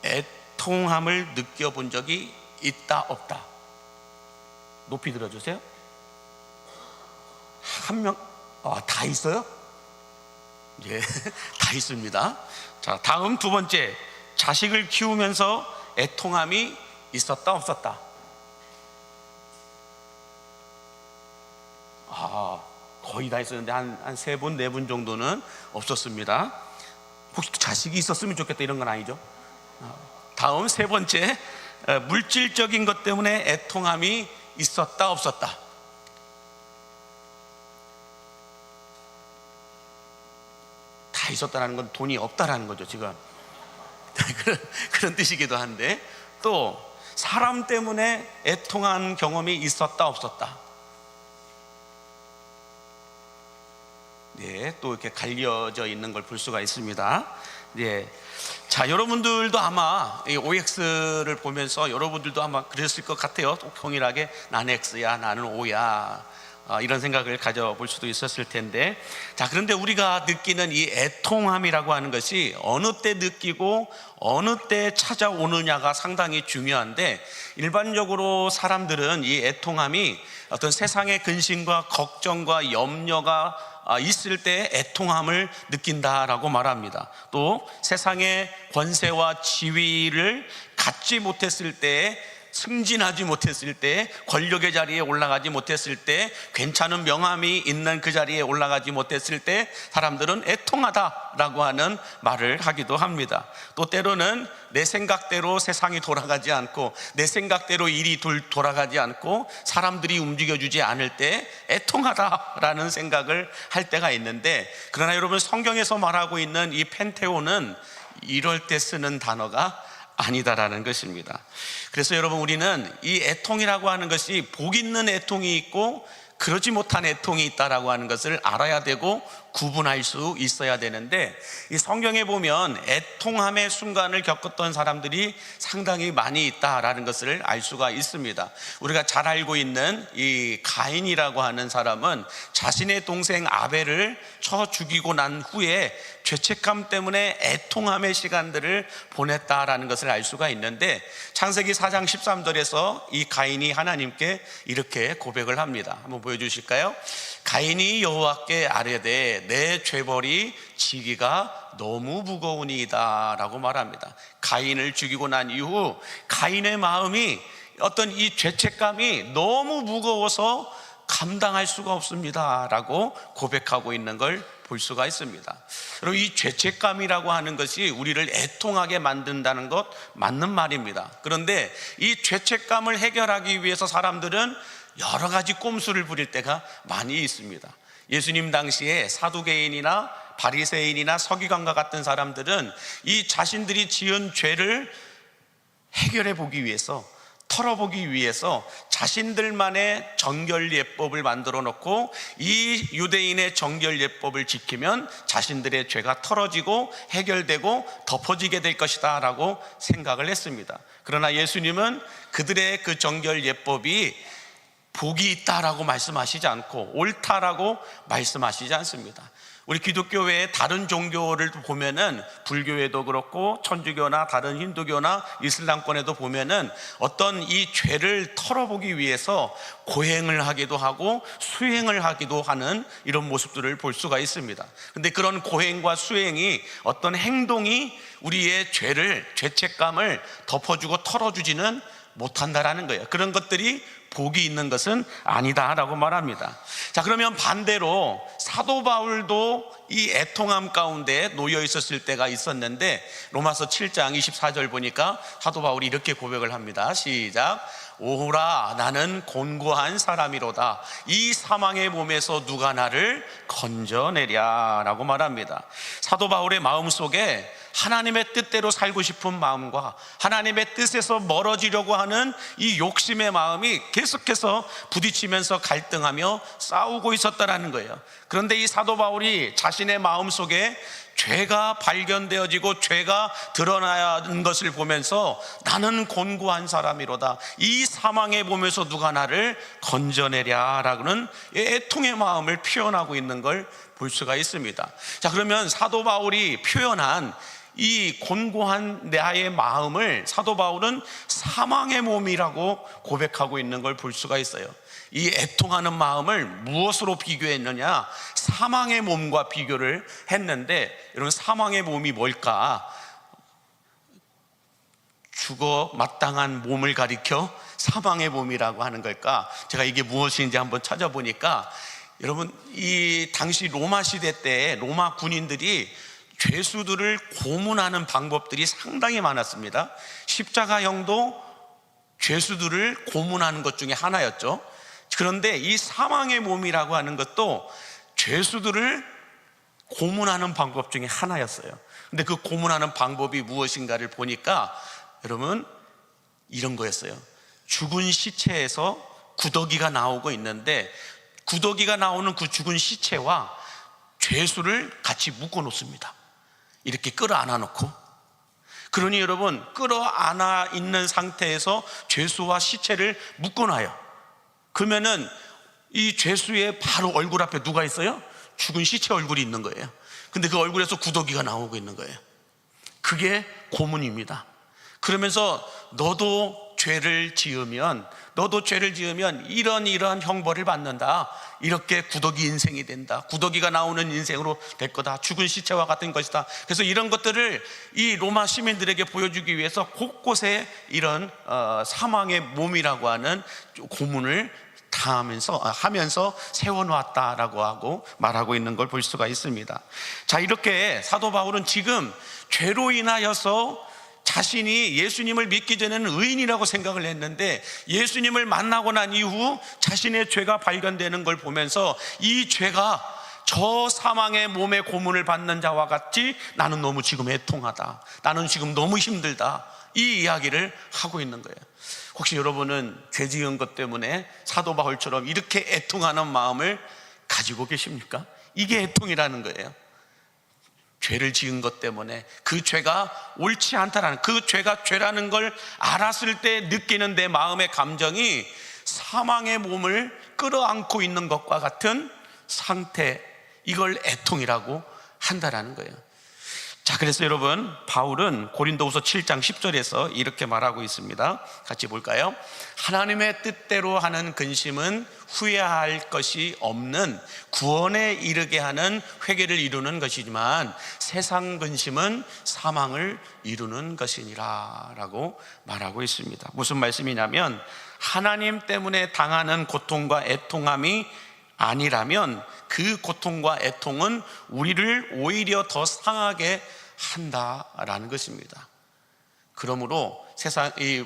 애통함을 느껴본 적이 있다 없다? 높이 들어주세요. 한 명, 다 있어요? 예, 다 있습니다. 자, 다음 두 번째, 자식을 키우면서 애통함이 있었다 없었다? 거의 다 있었는데 한 3분, 4분 정도는 없었습니다. 혹시 자식이 있었으면 좋겠다 이런 건 아니죠? 다음 세 번째, 물질적인 것 때문에 애통함이 있었다 없었다? 다 있었다는 건 돈이 없다라는 거죠 지금. 그런 뜻이기도 한데, 또 사람 때문에 애통한 경험이 있었다 없었다? 네, 또 이렇게 갈려져 있는 걸 볼 수가 있습니다. 네, 자, 여러분들도 아마 이 OX를 보면서 여러분들도 아마 그랬을 것 같아요. 동일하게 나는 X야, 나는 O야, 이런 생각을 가져볼 수도 있었을 텐데, 자, 그런데 우리가 느끼는 이 애통함이라고 하는 것이 어느 때 느끼고 어느 때 찾아오느냐가 상당히 중요한데, 일반적으로 사람들은 이 애통함이 어떤 세상의 근심과 걱정과 염려가 있을 때 애통함을 느낀다라고 말합니다. 또 세상의 권세와 지위를 갖지 못했을 때, 승진하지 못했을 때, 권력의 자리에 올라가지 못했을 때, 괜찮은 명함이 있는 그 자리에 올라가지 못했을 때 사람들은 애통하다라고 하는 말을 하기도 합니다. 또 때로는 내 생각대로 세상이 돌아가지 않고 내 생각대로 일이 돌아가지 않고 사람들이 움직여주지 않을 때 애통하다라는 생각을 할 때가 있는데, 그러나 여러분 성경에서 말하고 있는 이 펜테오는 이럴 때 쓰는 단어가 아니다라는 것입니다. 그래서 여러분 우리는 이 애통이라고 하는 것이 복 있는 애통이 있고 그러지 못한 애통이 있다라고 하는 것을 알아야 되고 구분할 수 있어야 되는데, 이 성경에 보면 애통함의 순간을 겪었던 사람들이 상당히 많이 있다라는 것을 알 수가 있습니다. 우리가 잘 알고 있는 이 가인이라고 하는 사람은 자신의 동생 아벨을 쳐 죽이고 난 후에 죄책감 때문에 애통함의 시간들을 보냈다라는 것을 알 수가 있는데, 창세기 4장 13절에서 이 가인이 하나님께 이렇게 고백을 합니다. 한번 보여주실까요? 가인이 여호와께 아뢰되 내 죄벌이 지기가 너무 무거우니이다 라고 말합니다. 가인을 죽이고 난 이후 가인의 마음이 어떤 이 죄책감이 너무 무거워서 감당할 수가 없습니다 라고 고백하고 있는 걸 볼 수가 있습니다. 그리고 이 죄책감이라고 하는 것이 우리를 애통하게 만든다는 것 맞는 말입니다. 그런데 이 죄책감을 해결하기 위해서 사람들은 여러 가지 꼼수를 부릴 때가 많이 있습니다. 예수님 당시에 사두개인이나 바리새인이나 서기관과 같은 사람들은 이 자신들이 지은 죄를 해결해 보기 위해서, 털어보기 위해서 자신들만의 정결예법을 만들어 놓고 이 유대인의 정결예법을 지키면 자신들의 죄가 털어지고 해결되고 덮어지게 될 것이다 라고 생각을 했습니다. 그러나 예수님은 그들의 그 정결예법이 복이 있다라고 말씀하시지 않고 옳다라고 말씀하시지 않습니다. 우리 기독교 외에 다른 종교를 보면은 불교에도 그렇고 천주교나 다른 힌두교나 이슬람권에도 보면은 어떤 이 죄를 털어보기 위해서 고행을 하기도 하고 수행을 하기도 하는 이런 모습들을 볼 수가 있습니다. 근데 그런 고행과 수행이, 어떤 행동이 우리의 죄책감을 덮어주고 털어주지는 못한다라는 거예요. 그런 것들이 복이 있는 것은 아니다라고 말합니다. 자, 그러면 반대로 사도 바울도 이 애통함 가운데 놓여 있었을 때가 있었는데, 로마서 7장 24절 보니까 사도 바울이 이렇게 고백을 합니다. 시작. 오호라, 나는 곤고한 사람이로다. 이 사망의 몸에서 누가 나를 건져내랴 라고 말합니다. 사도 바울의 마음속에 하나님의 뜻대로 살고 싶은 마음과 하나님의 뜻에서 멀어지려고 하는 이 욕심의 마음이 계속해서 부딪히면서 갈등하며 싸우고 있었다는 거예요. 그런데 이 사도 바울이 자신의 마음속에 죄가 발견되어지고 죄가 드러나는 것을 보면서 나는 곤고한 사람이로다. 이 사망의 몸에서 누가 나를 건져내랴 라고는 애통의 마음을 표현하고 있는 걸 볼 수가 있습니다. 자, 그러면 사도 바울이 표현한 이 곤고한 나의 마음을 사도 바울은 사망의 몸이라고 고백하고 있는 걸 볼 수가 있어요. 이 애통하는 마음을 무엇으로 비교했느냐? 사망의 몸과 비교를 했는데, 여러분, 사망의 몸이 뭘까? 죽어 마땅한 몸을 가리켜 사망의 몸이라고 하는 걸까? 제가 이게 무엇인지 한번 찾아보니까, 여러분, 이 당시 로마 시대 때 로마 군인들이 죄수들을 고문하는 방법들이 상당히 많았습니다. 십자가형도 죄수들을 고문하는 것 중에 하나였죠. 그런데 이 사망의 몸이라고 하는 것도 죄수들을 고문하는 방법 중에 하나였어요. 근데 그 고문하는 방법이 무엇인가를 보니까 여러분, 이런 거였어요. 죽은 시체에서 구더기가 나오고 있는데, 구더기가 나오는 그 죽은 시체와 죄수를 같이 묶어 놓습니다. 이렇게 끌어안아 놓고. 그러니 여러분, 끌어안아 있는 상태에서 죄수와 시체를 묶어 놔요. 그러면은 이 죄수의 바로 얼굴 앞에 누가 있어요? 죽은 시체 얼굴이 있는 거예요. 근데 그 얼굴에서 구더기가 나오고 있는 거예요. 그게 고문입니다. 그러면서 너도 죄를 지으면 이런 형벌을 받는다. 이렇게 구더기 인생이 된다. 구더기가 나오는 인생으로 될 거다. 죽은 시체와 같은 것이다. 그래서 이런 것들을 이 로마 시민들에게 보여주기 위해서 곳곳에 이런 사망의 몸이라고 하는 고문을 하면서 세워놓았다라고 하고 말하고 있는 걸 볼 수가 있습니다. 자, 이렇게 사도 바울은 지금 죄로 인하여서 자신이 예수님을 믿기 전에는 의인이라고 생각을 했는데, 예수님을 만나고 난 이후 자신의 죄가 발견되는 걸 보면서 이 죄가 저 사망의 몸의 고문을 받는 자와 같이 나는 너무 지금 애통하다, 나는 지금 너무 힘들다, 이 이야기를 하고 있는 거예요. 혹시 여러분은 죄 지은 것 때문에 사도 바울처럼 이렇게 애통하는 마음을 가지고 계십니까? 이게 애통이라는 거예요. 죄를 지은 것 때문에 그 죄가 옳지 않다라는, 그 죄가 죄라는 걸 알았을 때 느끼는 내 마음의 감정이 사망의 몸을 끌어안고 있는 것과 같은 상태, 이걸 애통이라고 한다라는 거예요. 자, 그래서 여러분, 바울은 고린도후서 7장 10절에서 이렇게 말하고 있습니다. 같이 볼까요? 하나님의 뜻대로 하는 근심은 후회할 것이 없는 구원에 이르게 하는 회개를 이루는 것이지만, 세상 근심은 사망을 이루는 것이니라 라고 말하고 있습니다. 무슨 말씀이냐면, 하나님 때문에 당하는 고통과 애통함이 아니라면 그 고통과 애통은 우리를 오히려 더 상하게 한다라는 것입니다. 그러므로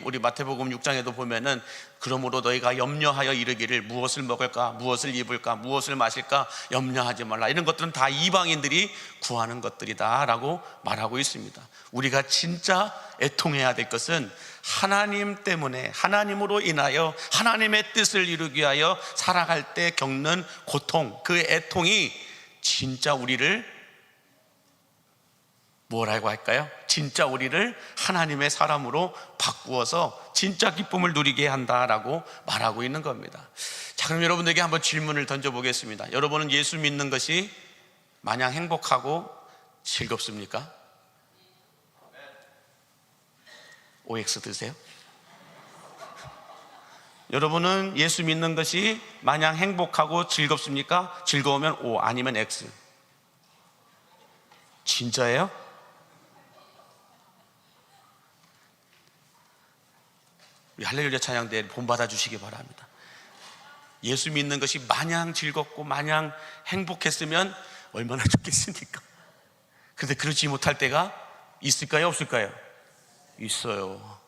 우리 마태복음 6장에도 보면은 그러므로 너희가 염려하여 이르기를 무엇을 먹을까, 무엇을 입을까, 무엇을 마실까 염려하지 말라. 이런 것들은 다 이방인들이 구하는 것들이다라고 말하고 있습니다. 우리가 진짜 애통해야 될 것은 하나님 때문에, 하나님으로 인하여 하나님의 뜻을 이루기 위하여 살아갈 때 겪는 고통, 그 애통이 진짜 우리를 뭐라고 할까요? 진짜 우리를 하나님의 사람으로 바꾸어서 진짜 기쁨을 누리게 한다라고 말하고 있는 겁니다. 자, 그럼 여러분에게 한번 질문을 던져보겠습니다. 여러분은 예수 믿는 것이 마냥 행복하고 즐겁습니까? OX 드세요? 여러분은 예수 믿는 것이 마냥 행복하고 즐겁습니까? 즐거우면 O, 아니면 X. 진짜예요? 우리 할렐루야 찬양대 본받아 주시기 바랍니다. 예수 믿는 것이 마냥 즐겁고 마냥 행복했으면 얼마나 좋겠습니까? 그런데 그렇지 못할 때가 있을까요? 없을까요? 있어요.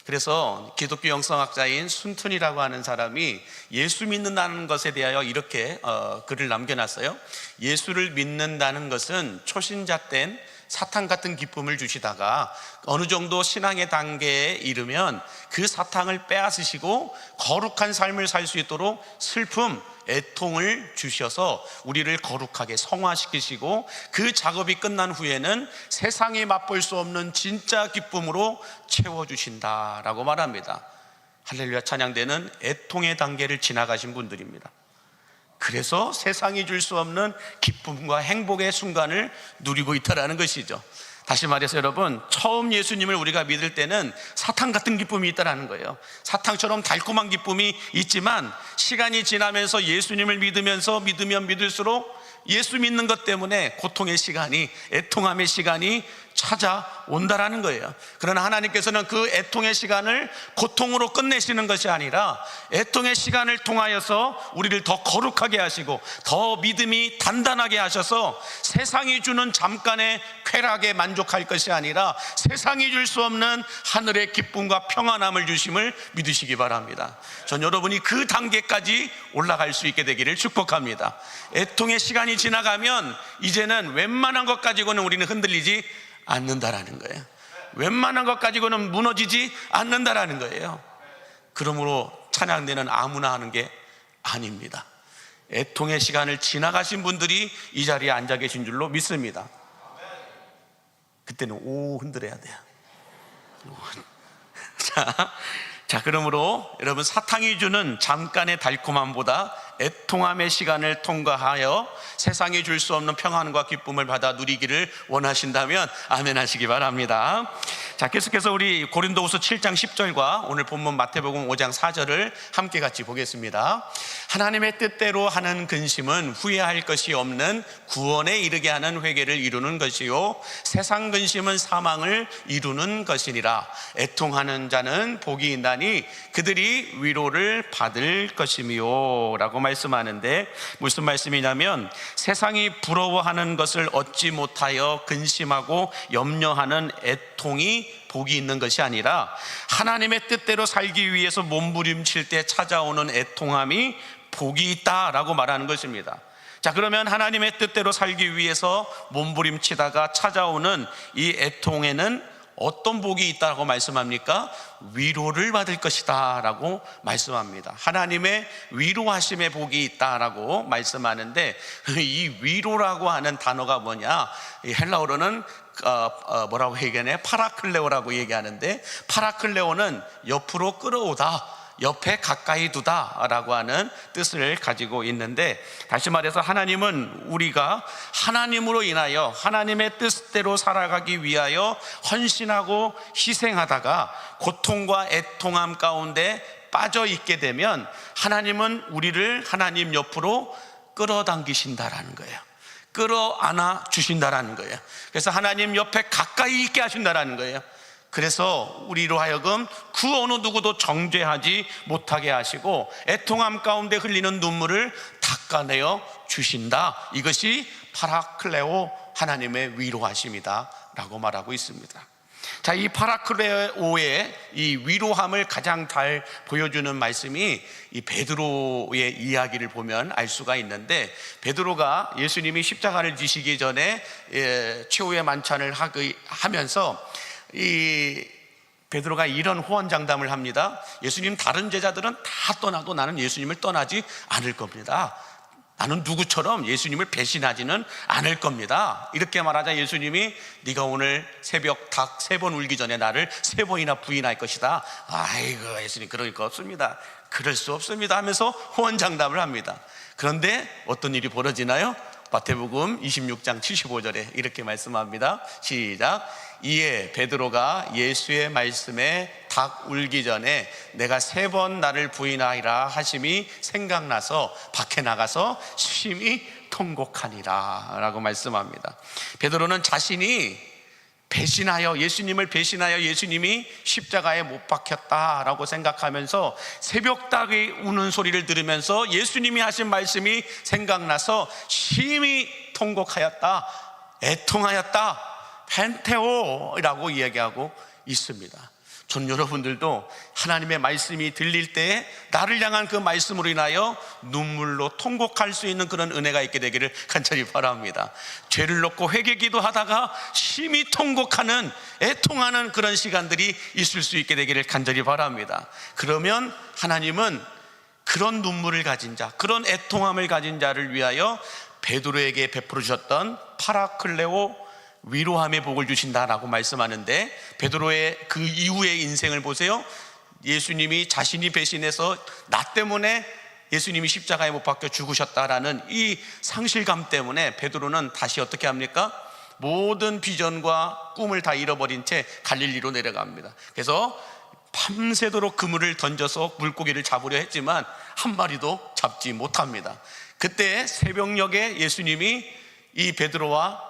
그래서 기독교 영성학자인 순튼이라고 하는 사람이 예수 믿는다는 것에 대하여 이렇게 글을 남겨놨어요. 예수를 믿는다는 것은 초신자 땐 사탕 같은 기쁨을 주시다가 어느 정도 신앙의 단계에 이르면 그 사탕을 빼앗으시고 거룩한 삶을 살 수 있도록 슬픔, 애통을 주셔서 우리를 거룩하게 성화시키시고 그 작업이 끝난 후에는 세상이 맛볼 수 없는 진짜 기쁨으로 채워주신다라고 말합니다. 할렐루야 찬양대는 애통의 단계를 지나가신 분들입니다. 그래서 세상이 줄 수 없는 기쁨과 행복의 순간을 누리고 있다는 것이죠. 다시 말해서 여러분, 처음 예수님을 우리가 믿을 때는 사탕 같은 기쁨이 있다는 거예요. 사탕처럼 달콤한 기쁨이 있지만 시간이 지나면서 예수님을 믿으면 믿을수록 예수 믿는 것 때문에 고통의 시간이, 애통함의 시간이 찾아온다라는 거예요. 그러나 하나님께서는 그 애통의 시간을 고통으로 끝내시는 것이 아니라 애통의 시간을 통하여서 우리를 더 거룩하게 하시고 더 믿음이 단단하게 하셔서 세상이 주는 잠깐의 쾌락에 만족할 것이 아니라 세상이 줄 수 없는 하늘의 기쁨과 평안함을 주심을 믿으시기 바랍니다. 전 여러분이 그 단계까지 올라갈 수 있게 되기를 축복합니다. 애통의 시간이 지나가면 이제는 웬만한 것 가지고는 우리는 흔들리지 않는다라는 거예요. 웬만한 것 가지고는 무너지지 않는다라는 거예요. 그러므로 찬양대는 아무나 하는 게 아닙니다. 애통의 시간을 지나가신 분들이 이 자리에 앉아 계신 줄로 믿습니다. 그때는 오 흔들어야 돼요. 자, 그러므로 여러분, 사탕이 주는 잠깐의 달콤함보다 애통함의 시간을 통과하여 세상이 줄 수 없는 평안과 기쁨을 받아 누리기를 원하신다면 아멘 하시기 바랍니다. 자, 계속해서 우리 고린도후서 7장 10절과 오늘 본문 마태복음 5장 4절을 함께 같이 보겠습니다. 하나님의 뜻대로 하는 근심은 후회할 것이 없는 구원에 이르게 하는 회개를 이루는 것이요 세상 근심은 사망을 이루는 것이니라. 애통하는 자는 복이 있나니 그들이 위로를 받을 것이미요 라고 말씀하는데, 무슨 말씀이냐면 세상이 부러워하는 것을 얻지 못하여 근심하고 염려하는 애통이 복이 있는 것이 아니라 하나님의 뜻대로 살기 위해서 몸부림칠 때 찾아오는 애통함이 복이 있다라고 말하는 것입니다. 자, 그러면 하나님의 뜻대로 살기 위해서 몸부림치다가 찾아오는 이 애통에는 어떤 복이 있다고 말씀합니까? 위로를 받을 것이다 라고 말씀합니다. 하나님의 위로하심의 복이 있다라고 말씀하는데, 이 위로라고 하는 단어가 뭐냐, 이 헬라어로는 뭐라고 얘기하냐, 파라클레오라고 얘기하는데, 파라클레오는 옆으로 끌어오다, 옆에 가까이 두다 라고 하는 뜻을 가지고 있는데, 다시 말해서 하나님은 우리가 하나님으로 인하여 하나님의 뜻대로 살아가기 위하여 헌신하고 희생하다가 고통과 애통함 가운데 빠져 있게 되면 하나님은 우리를 하나님 옆으로 끌어당기신다라는 거예요. 끌어안아 주신다라는 거예요. 그래서 하나님 옆에 가까이 있게 하신다라는 거예요. 그래서 우리로 하여금 그 어느 누구도 정죄하지 못하게 하시고 애통함 가운데 흘리는 눈물을 닦아내어 주신다. 이것이 파라클레오, 하나님의 위로하심이다 라고 말하고 있습니다. 자, 이 파라클레오의 이 위로함을 가장 잘 보여주는 말씀이 이 베드로의 이야기를 보면 알 수가 있는데, 베드로가 예수님이 십자가를 지시기 전에 최후의 만찬을 하면서 이 베드로가 이런 호언장담을 합니다. 예수님, 다른 제자들은 다 떠나도 나는 예수님을 떠나지 않을 겁니다. 나는 누구처럼 예수님을 배신하지는 않을 겁니다. 이렇게 말하자 예수님이 네가 오늘 새벽 닭 3번 울기 전에 나를 3번이나 부인할 것이다. 아이고, 예수님 그럴 거 없습니다. 그럴 수 없습니다 하면서 호언장담을 합니다. 그런데 어떤 일이 벌어지나요? 마태복음 26장 75절에 이렇게 말씀합니다. 시작. 이에 베드로가 예수의 말씀에 닭 울기 전에 내가 3번 나를 부인하리라 하심이 생각나서 밖에 나가서 심히 통곡하니라 라고 말씀합니다. 베드로는 자신이 예수님을 배신하여 예수님이 십자가에 못 박혔다라고 생각하면서 새벽 닭이 우는 소리를 들으면서 예수님이 하신 말씀이 생각나서 심히 통곡하였다, 애통하였다, 펜테오라고 이야기하고 있습니다. 전 여러분들도 하나님의 말씀이 들릴 때 나를 향한 그 말씀으로 인하여 눈물로 통곡할 수 있는 그런 은혜가 있게 되기를 간절히 바랍니다. 죄를 놓고 회개기도 하다가 심히 통곡하는, 애통하는 그런 시간들이 있을 수 있게 되기를 간절히 바랍니다. 그러면 하나님은 그런 눈물을 가진 자, 그런 애통함을 가진 자를 위하여 베드로에게 베풀어 주셨던 파라클레오, 위로함의 복을 주신다라고 말씀하는데, 베드로의 그 이후의 인생을 보세요. 예수님이 자신이 배신해서 나 때문에 예수님이 십자가에 못 박혀 죽으셨다라는 이 상실감 때문에 베드로는 다시 어떻게 합니까? 모든 비전과 꿈을 다 잃어버린 채 갈릴리로 내려갑니다. 그래서 밤새도록 그물을 던져서 물고기를 잡으려 했지만 한 마리도 잡지 못합니다. 그때 새벽녘에 예수님이 이 베드로와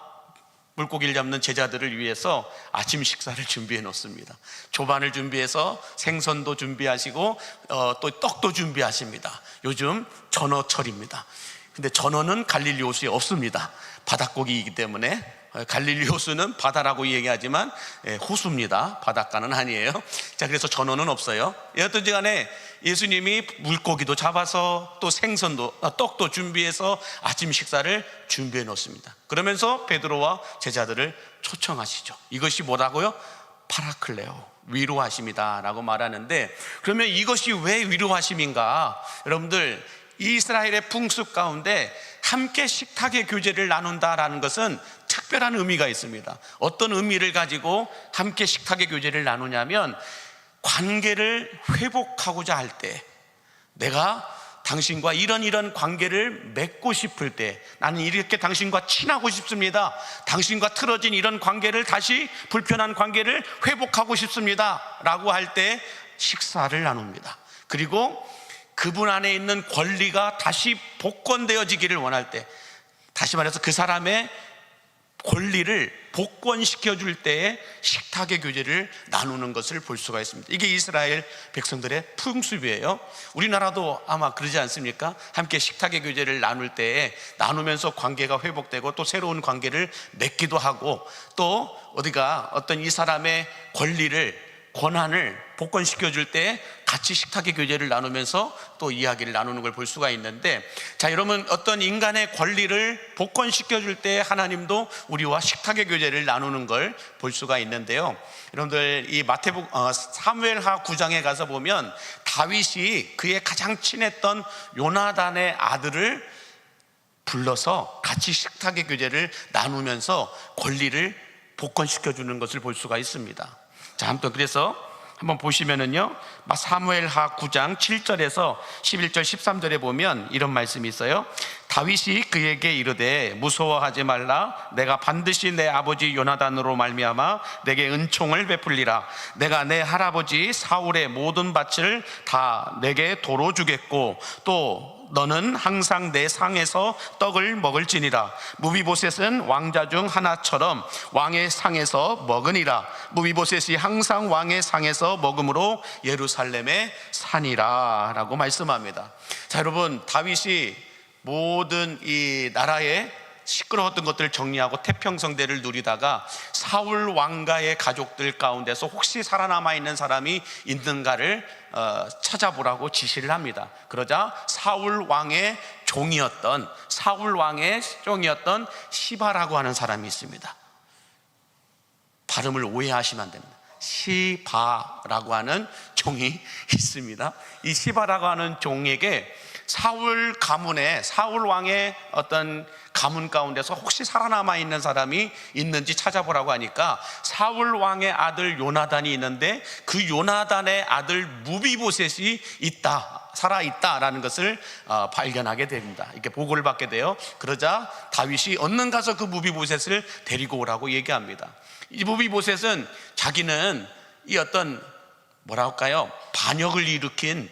물고기를 잡는 제자들을 위해서 아침 식사를 준비해 놓습니다. 조반을 준비해서 생선도 준비하시고 또 떡도 준비하십니다. 요즘 전어철입니다. 근데 전어는 갈릴리 호수에 없습니다. 바닷고기이기 때문에. 갈릴리 호수는 바다라고 얘기하지만 호수입니다. 바닷가는 아니에요. 자, 그래서 전어는 없어요. 여하튼지 간에 예수님이 물고기도 잡아서 또 떡도 준비해서 아침 식사를 준비해 놓습니다. 그러면서 베드로와 제자들을 초청하시죠. 이것이 뭐라고요? 파라클레오, 위로하심이다 라고 말하는데, 그러면 이것이 왜 위로하심인가? 여러분들, 이스라엘의 풍습 가운데 함께 식탁의 교제를 나눈다라는 것은 특별한 의미가 있습니다. 어떤 의미를 가지고 함께 식탁의 교제를 나누냐면, 관계를 회복하고자 할 때, 내가 당신과 이런 관계를 맺고 싶을 때, 나는 이렇게 당신과 친하고 싶습니다, 당신과 틀어진 이런 관계를 다시, 불편한 관계를 회복하고 싶습니다 라고 할 때 식사를 나눕니다. 그리고 그분 안에 있는 권리가 다시 복권되어지기를 원할 때, 다시 말해서 그 사람의 권리를 복권시켜 줄 때에 식탁의 교제를 나누는 것을 볼 수가 있습니다. 이게 이스라엘 백성들의 풍습이에요. 우리나라도 아마 그러지 않습니까? 함께 식탁의 교제를 나눌 때에 나누면서 관계가 회복되고 또 새로운 관계를 맺기도 하고, 또 어떤 이 사람의 권한을 복권시켜 줄 때 같이 식탁의 교제를 나누면서 또 이야기를 나누는 걸 볼 수가 있는데, 자, 여러분, 어떤 인간의 권리를 복권시켜 줄 때 하나님도 우리와 식탁의 교제를 나누는 걸 볼 수가 있는데요. 여러분들, 이 사무엘하 9장에 가서 보면 다윗이 그의 가장 친했던 요나단의 아들을 불러서 같이 식탁의 교제를 나누면서 권리를 복권시켜 주는 것을 볼 수가 있습니다. 자, 아무튼 그래서 한번 보시면은요, 사무엘하 9장 7절에서 11절 13절에 보면 이런 말씀이 있어요. 다윗이 그에게 이르되 무서워하지 말라. 내가 반드시 내 아버지 요나단으로 말미암아 내게 은총을 베풀리라. 내가 내 할아버지 사울의 모든 밭을 다 내게 도로 주겠고 또 너는 항상 내 상에서 떡을 먹을지니라. 무비보셋은 왕자 중 하나처럼 왕의 상에서 먹으니라. 무비보셋이 항상 왕의 상에서 먹음으로 예루살렘에 사니라 라고 말씀합니다. 자, 여러분, 다윗이 모든 이 나라의 시끄러웠던 것들을 정리하고 태평성대를 누리다가 사울 왕가의 가족들 가운데서 혹시 살아남아 있는 사람이 있는가를 찾아보라고 지시를 합니다. 그러자 사울 왕의 종이었던 시바라고 하는 사람이 있습니다. 발음을 오해하시면 안 됩니다. 시바라고 하는 종이 있습니다. 이 시바라고 하는 종에게 사울 가문에, 사울 왕의 어떤 가문 가운데서 혹시 살아남아 있는 사람이 있는지 찾아보라고 하니까 사울 왕의 아들 요나단이 있는데 그 요나단의 아들 무비보셋이 살아있다라는 것을 발견하게 됩니다. 이렇게 보고를 받게 돼요. 그러자 다윗이 얼른 가서 그 무비보셋을 데리고 오라고 얘기합니다. 이 무비보셋은 자기는 이 어떤 반역을 일으킨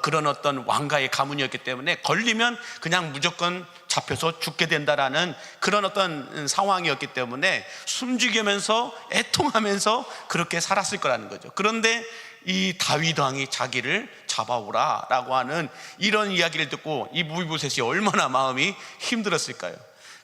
그런 어떤 왕가의 가문이었기 때문에 걸리면 그냥 무조건 잡혀서 죽게 된다라는 그런 어떤 상황이었기 때문에 숨죽이면서 애통하면서 그렇게 살았을 거라는 거죠. 그런데 이 다윗 왕이 자기를 잡아오라라고 하는 이런 이야기를 듣고 이 무비보셋이 얼마나 마음이 힘들었을까요?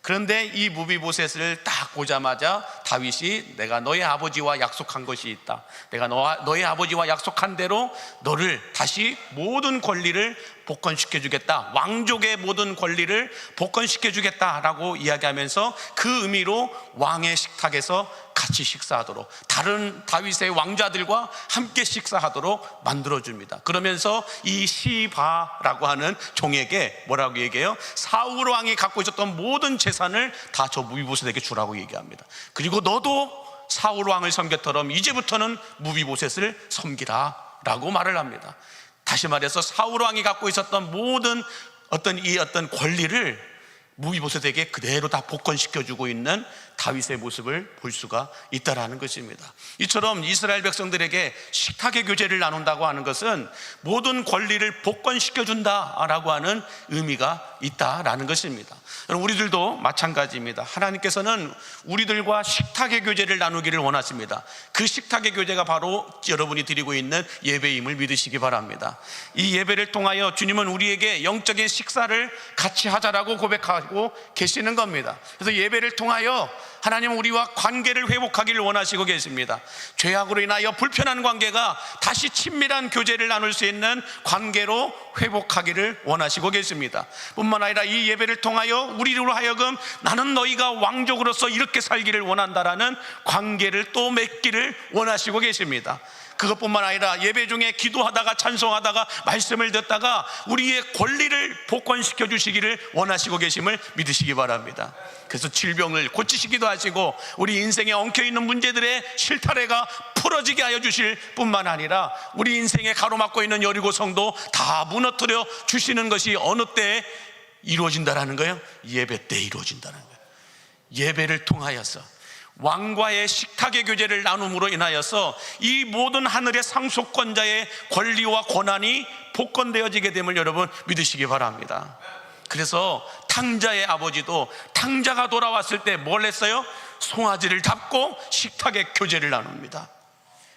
그런데 이 무비보셋을 딱 보자마자 다윗이 내가 너의 아버지와 약속한 것이 있다. 내가 너의 아버지와 약속한 대로 너를 다시 모든 권리를 복권시켜 주겠다. 왕족의 모든 권리를 복권시켜 주겠다라고 이야기하면서 그 의미로 왕의 식탁에서 같이 식사하도록, 다른 다윗의 왕자들과 함께 식사하도록 만들어줍니다. 그러면서 이 시바라고 하는 종에게 뭐라고 얘기해요? 사울 왕이 갖고 있었던 모든 재산을 다 저 무비보셋에게 주라고 얘기합니다. 그리고 너도 사울 왕을 섬겼더럼 이제부터는 무비보셋을 섬기라 라고 말을 합니다. 다시 말해서 사울 왕이 갖고 있었던 모든 어떤 권리를 무비보셋에게 그대로 다 복권시켜주고 있는 다윗의 모습을 볼 수가 있다라는 것입니다. 이처럼 이스라엘 백성들에게 식탁의 교제를 나눈다고 하는 것은 모든 권리를 복권시켜준다라고 하는 의미가 있다라는 것입니다. 우리들도 마찬가지입니다. 하나님께서는 우리들과 식탁의 교제를 나누기를 원하십니다. 그 식탁의 교제가 바로 여러분이 드리고 있는 예배임을 믿으시기 바랍니다. 이 예배를 통하여 주님은 우리에게 영적인 식사를 같이 하자라고 고백하고 계시는 겁니다. 그래서 예배를 통하여 하나님은 우리와 관계를 회복하기를 원하시고 계십니다. 죄악으로 인하여 불편한 관계가 다시 친밀한 교제를 나눌 수 있는 관계로 회복하기를 원하시고 계십니다. 뿐만 아니라 이 예배를 통하여 우리로 하여금 나는 너희가 왕족으로서 이렇게 살기를 원한다라는 관계를 또 맺기를 원하시고 계십니다. 그것뿐만 아니라 예배 중에 기도하다가 찬송하다가 말씀을 듣다가 우리의 권리를 복권시켜 주시기를 원하시고 계심을 믿으시기 바랍니다. 그래서 질병을 고치시기도 하시고 우리 인생에 엉켜있는 문제들의 실타래가 풀어지게 하여 주실 뿐만 아니라 우리 인생에 가로막고 있는 여리고성도 다 무너뜨려 주시는 것이 어느 때에 이루어진다라는 거예요? 예배 때 이루어진다는 거예요. 예배를 통하여서 왕과의 식탁의 교제를 나눔으로 인하여서 이 모든 하늘의 상속권자의 권리와 권한이 복권되어지게 됨을 여러분 믿으시기 바랍니다. 그래서 탕자의 아버지도 탕자가 돌아왔을 때 뭘 했어요? 송아지를 잡고 식탁의 교제를 나눕니다.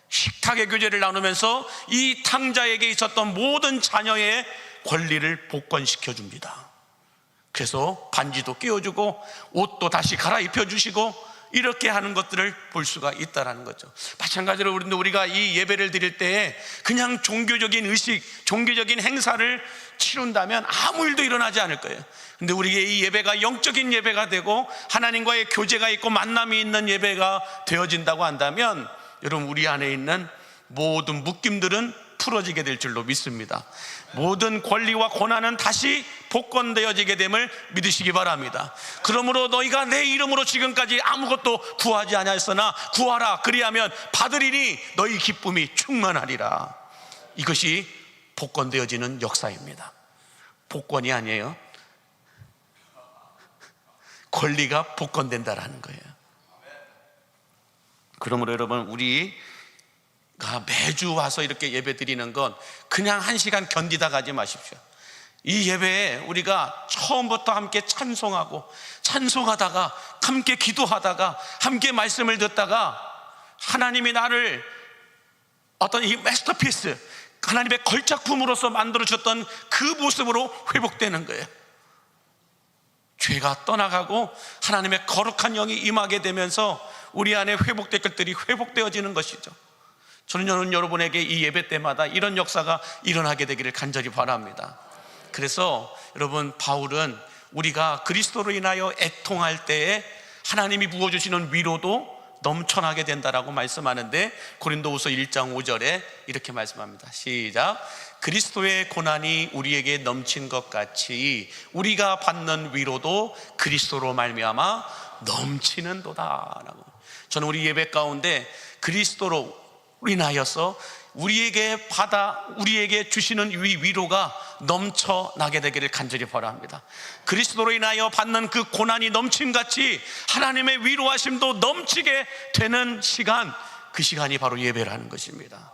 식탁의 교제를 나누면서 이 탕자에게 있었던 모든 자녀의 권리를 복권시켜 줍니다. 그래서 반지도 끼워주고 옷도 다시 갈아입혀 주시고 이렇게 하는 것들을 볼 수가 있다는 거죠. 마찬가지로 우리가 이 예배를 드릴 때에 그냥 종교적인 의식, 종교적인 행사를 치룬다면 아무 일도 일어나지 않을 거예요. 근데 우리의 이 예배가 영적인 예배가 되고 하나님과의 교제가 있고 만남이 있는 예배가 되어진다고 한다면 여러분 우리 안에 있는 모든 묶임들은 풀어지게 될 줄로 믿습니다. 모든 권리와 권한은 다시 복권되어지게 됨을 믿으시기 바랍니다. 그러므로 너희가 내 이름으로 지금까지 아무것도 구하지 아니하였으나 구하라 그리하면 받으리니 너희 기쁨이 충만하리라. 이것이 복권되어지는 역사입니다. 복권이 아니에요. 권리가 복권된다라는 거예요. 그러므로 여러분, 우리가 매주 와서 이렇게 예배 드리는 건 그냥 1시간 견디다 가지 마십시오. 이 예배에 우리가 처음부터 함께 찬송하다가 함께 기도하다가 함께 말씀을 듣다가 하나님이 나를 어떤 이 마스터피스, 하나님의 걸작품으로서 만들어주셨던 그 모습으로 회복되는 거예요. 죄가 떠나가고 하나님의 거룩한 영이 임하게 되면서 우리 안에 회복될 것들이 회복되어지는 것이죠. 저는 여러분에게 이 예배 때마다 이런 역사가 일어나게 되기를 간절히 바랍니다. 그래서 여러분, 바울은 우리가 그리스도로 인하여 애통할 때에 하나님이 부어주시는 위로도 넘쳐나게 된다라고 말씀하는데, 고린도후서 1장 5절에 이렇게 말씀합니다. 시작. 그리스도의 고난이 우리에게 넘친 것 같이 우리가 받는 위로도 그리스도로 말미암아 넘치는도다라고. 저는 우리 예배 가운데 그리스도로 인하여서 우리에게 주시는 이 위로가 넘쳐나게 되기를 간절히 바랍니다. 그리스도로 인하여 받는 그 고난이 넘침같이 하나님의 위로하심도 넘치게 되는 시간, 그 시간이 바로 예배라는 것입니다.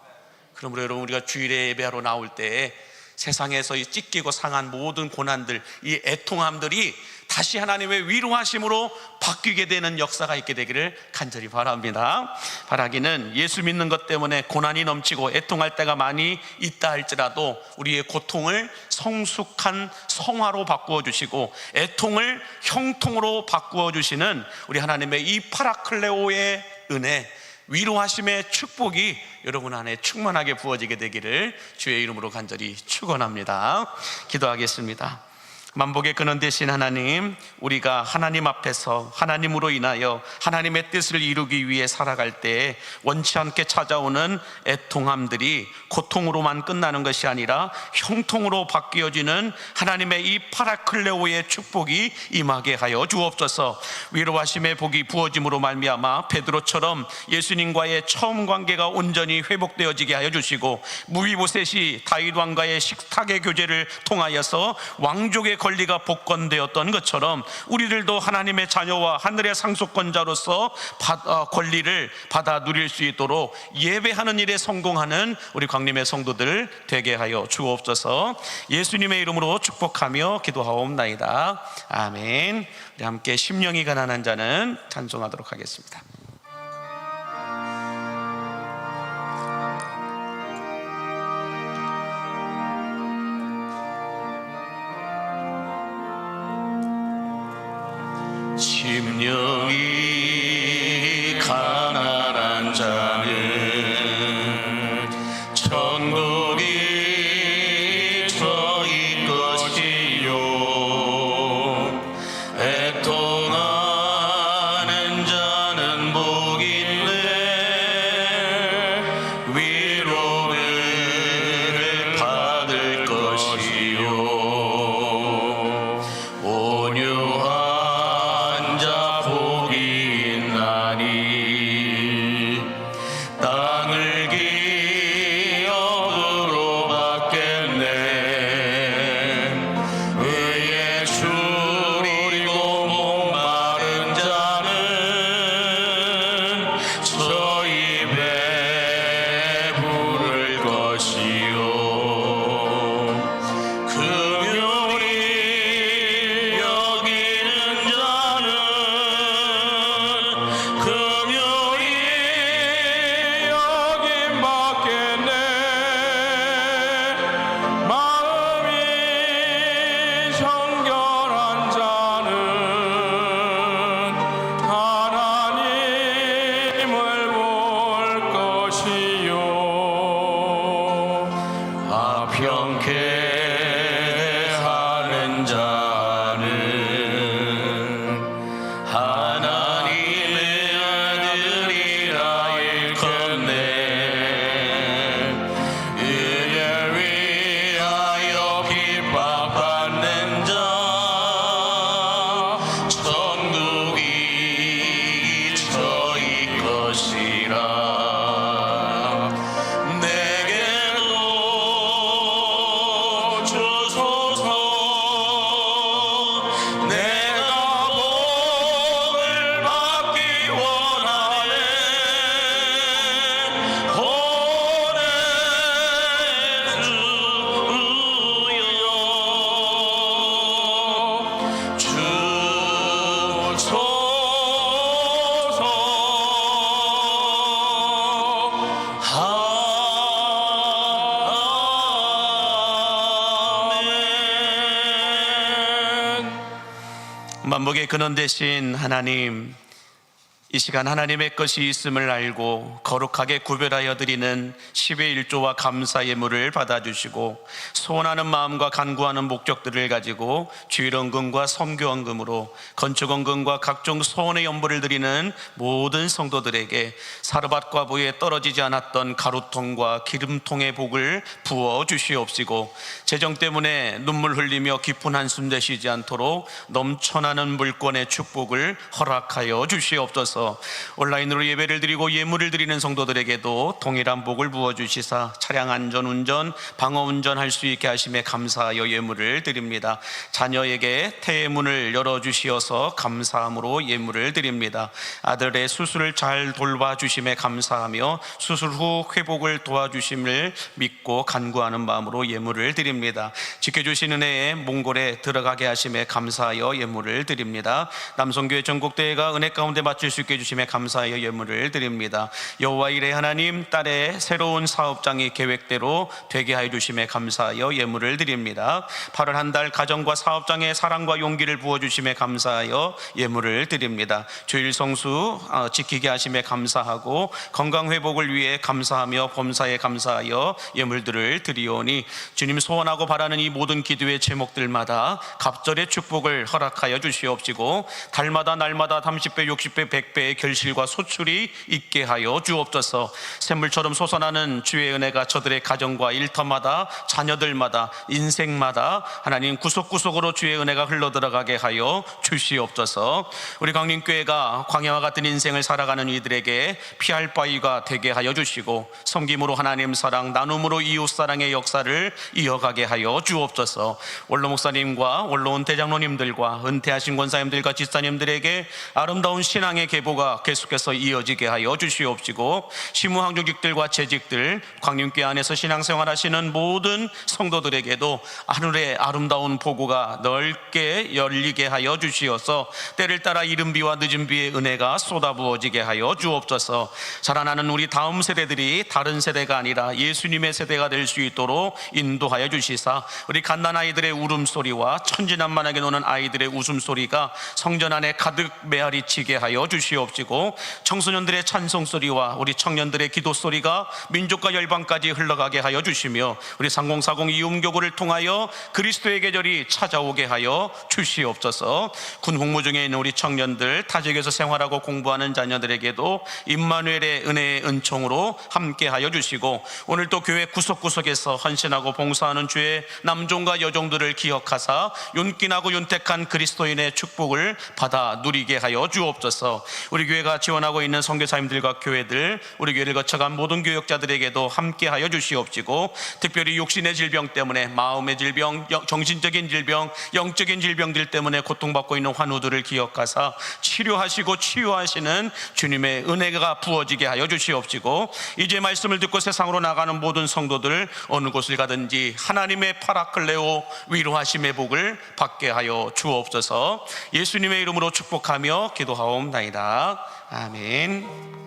그러므로 여러분, 우리가 주일에 예배하러 나올 때 세상에서 이 찢기고 상한 모든 고난들, 이 애통함들이 다시 하나님의 위로하심으로 바뀌게 되는 역사가 있게 되기를 간절히 바랍니다. 바라기는 예수 믿는 것 때문에 고난이 넘치고 애통할 때가 많이 있다 할지라도 우리의 고통을 성숙한 성화로 바꾸어 주시고 애통을 형통으로 바꾸어 주시는 우리 하나님의 이 파라클레오의 은혜, 위로하심의 축복이 여러분 안에 충만하게 부어지게 되기를 주의 이름으로 간절히 축원합니다. 기도하겠습니다. 만복의 근원 되신 하나님, 우리가 하나님 앞에서 하나님으로 인하여 하나님의 뜻을 이루기 위해 살아갈 때 원치 않게 찾아오는 애통함들이 고통으로만 끝나는 것이 아니라 형통으로 바뀌어지는 하나님의 이 파라클레오의 축복이 임하게 하여 주옵소서. 위로하심의 복이 부어짐으로 말미암아 베드로처럼 예수님과의 처음 관계가 온전히 회복되어지게 하여 주시고, 무비보셋이 다윗 왕과의 식탁의 교제를 통하여서 왕족의 권리가 복권되었던 것처럼 우리들도 하나님의 자녀와 하늘의 상속권자로서 권리를 받아 누릴 수 있도록 예배하는 일에 성공하는 우리 광림의 성도들 되게 하여 주옵소서. 예수님의 이름으로 축복하며 기도하옵나이다. 아멘. 우리 함께 심령이 가난한 자는 찬송하도록 하겠습니다. 심령이 가난한 자는 천국이 저희 것이요, 애통하는 자는 복인데 위로를 받을 것이요, 온유한 땅을 기업으로 받겠네. 의에 줄이고 목마른 자는 저희 배 부를 것이요, 금요리 여기는 자는 금요리 마음이 정결한 자는 하나님을 볼 것이요, 아평케 하는 자는 하나님의 아들이라 일컫네. 의에 위하여 핍박받는 자 천국이 저희 것이라. 내게도 만복의 근원 되신 하나님, 이 시간 하나님의 것이 있음을 알고 거룩하게 구별하여 드리는 10의 1조와 감사 예물을 받아주시고 소원하는 마음과 간구하는 목적들을 가지고 주일원금과 선교원금으로 건축원금과 각종 소원의 연보를 드리는 모든 성도들에게 사르밧과 부에 떨어지지 않았던 가루통과 기름통의 복을 부어 주시옵시고 재정 때문에 눈물 흘리며 깊은 한숨 내쉬지 않도록 넘쳐나는 물권의 축복을 허락하여 주시옵소서. 온라인으로 예배를 드리고 예물을 드리는 성도들에게도 동일한 복을 부어주시사 차량 안전운전, 방어운전할 수 있게 하심에 감사하여 예물을 드립니다. 자녀에게 태문을 열어주시어서 감사함으로 예물을 드립니다. 아들의 수술을 잘 돌봐주심에 감사하며 수술 후 회복을 도와주심을 믿고 간구하는 마음으로 예물을 드립니다. 지켜주신 은혜에 몽골에 들어가게 하심에 감사하여 예물을 드립니다. 남성교회 전국대회가 은혜 가운데 마칠 수 있게 해주심에 감사하여 예물을 드립니다. 여호와 이레 하나님, 딸의 새로운 사업장이 계획대로 되게 하여 주심에 감사하여 예물을 드립니다. 8월 한 달 가정과 사업장에 사랑과 용기를 부어주심에 감사하여 예물을 드립니다. 주일 성수 지키게 하심에 감사하고 건강회복을 위해 감사하며 범사에 감사하여 예물들을 드리오니 주님 소원하고 바라는 이 모든 기도의 제목들마다 갑절의 축복을 허락하여 주시옵시고 달마다 날마다 30배 60배 100배의 결실과 소출이 있게 하여 주옵소서. 샘물처럼 솟아나는 주의 은혜가 저들의 가정과 일터마다 자녀들마다 인생마다 하나님 구석구석으로 주의 은혜가 흘러들어가게 하여 주시옵소서. 우리 강림교회가 광야와 같은 인생을 살아가는 이들에게 피할 바위가 되게 하여 주시고 섬김으로 하나님 사랑, 나눔으로 이웃사랑의 역사를 이어가게 하여 주옵소서. 원로 목사님과 원로원 대장로님들과 은퇴하신 권사님들과 집사님들에게 아름다운 신앙의 계보가 계속해서 이어지게 하여 주시옵시고 시무항중직들과 재직들, 광림교회 안에서 신앙생활 하시는 모든 성도들에게도 하늘의 아름다운 보고가 넓게 열리게 하여 주시어서 때를 따라 이른 비와 늦은 비의 은혜가 쏟아부어지게 하여 주옵소서. 자라나는 우리 다음 세대들이 다른 세대가 아니라 예수님의 세대가 될 수 있도록 인도하여 주시사 우리 갓난 아이들의 울음소리와 천진난만하게 노는 아이들의 웃음소리가 성전 안에 가득 메아리치게 하여 주시옵시고 청소년들의 찬송소리와 우리 청년들의 기도소리가 민족과 열방까지 흘러가게 하여 주시며 우리 3040 이음교구를 통하여 그리스도의 계절이 찾아오게 하여 주시옵소서. 군 복무 중에 있는 우리 청년들, 타 지역에서 생활하고 공부하는 자녀들에게도 임마누엘의 은혜의 은총으로 함께하여 주시고 오늘 또 교회 구석구석에서 헌신하고 봉사하는 주의 남종과 여종들을 기억하사 윤기나고 윤택한 그리스도인의 축복을 받아 누리게 하여 주옵소서. 우리 교회가 지원하고 있는 선교사님들과 교회들, 우리 교회를 거쳐간 모든 교역자들에게도 함께하여 주시옵시고 특별히 육신의 질병 때문에 마음의 질병, 정신적인 질병, 영적인 질병들 때문에 고통받고 있는 환우들을 기억하사 치료하시고 치유하시는 주님의 은혜가 부어지게 하여 주시옵시고 이제 말씀을 듣고 세상으로 나가는 모든 성도들 어느 곳을 가든지 하나님의 파라클레오 위로하심의 복을 받게 하여 주옵소서. 예수님의 이름으로 축복하며 기도하옵나이다. 아멘.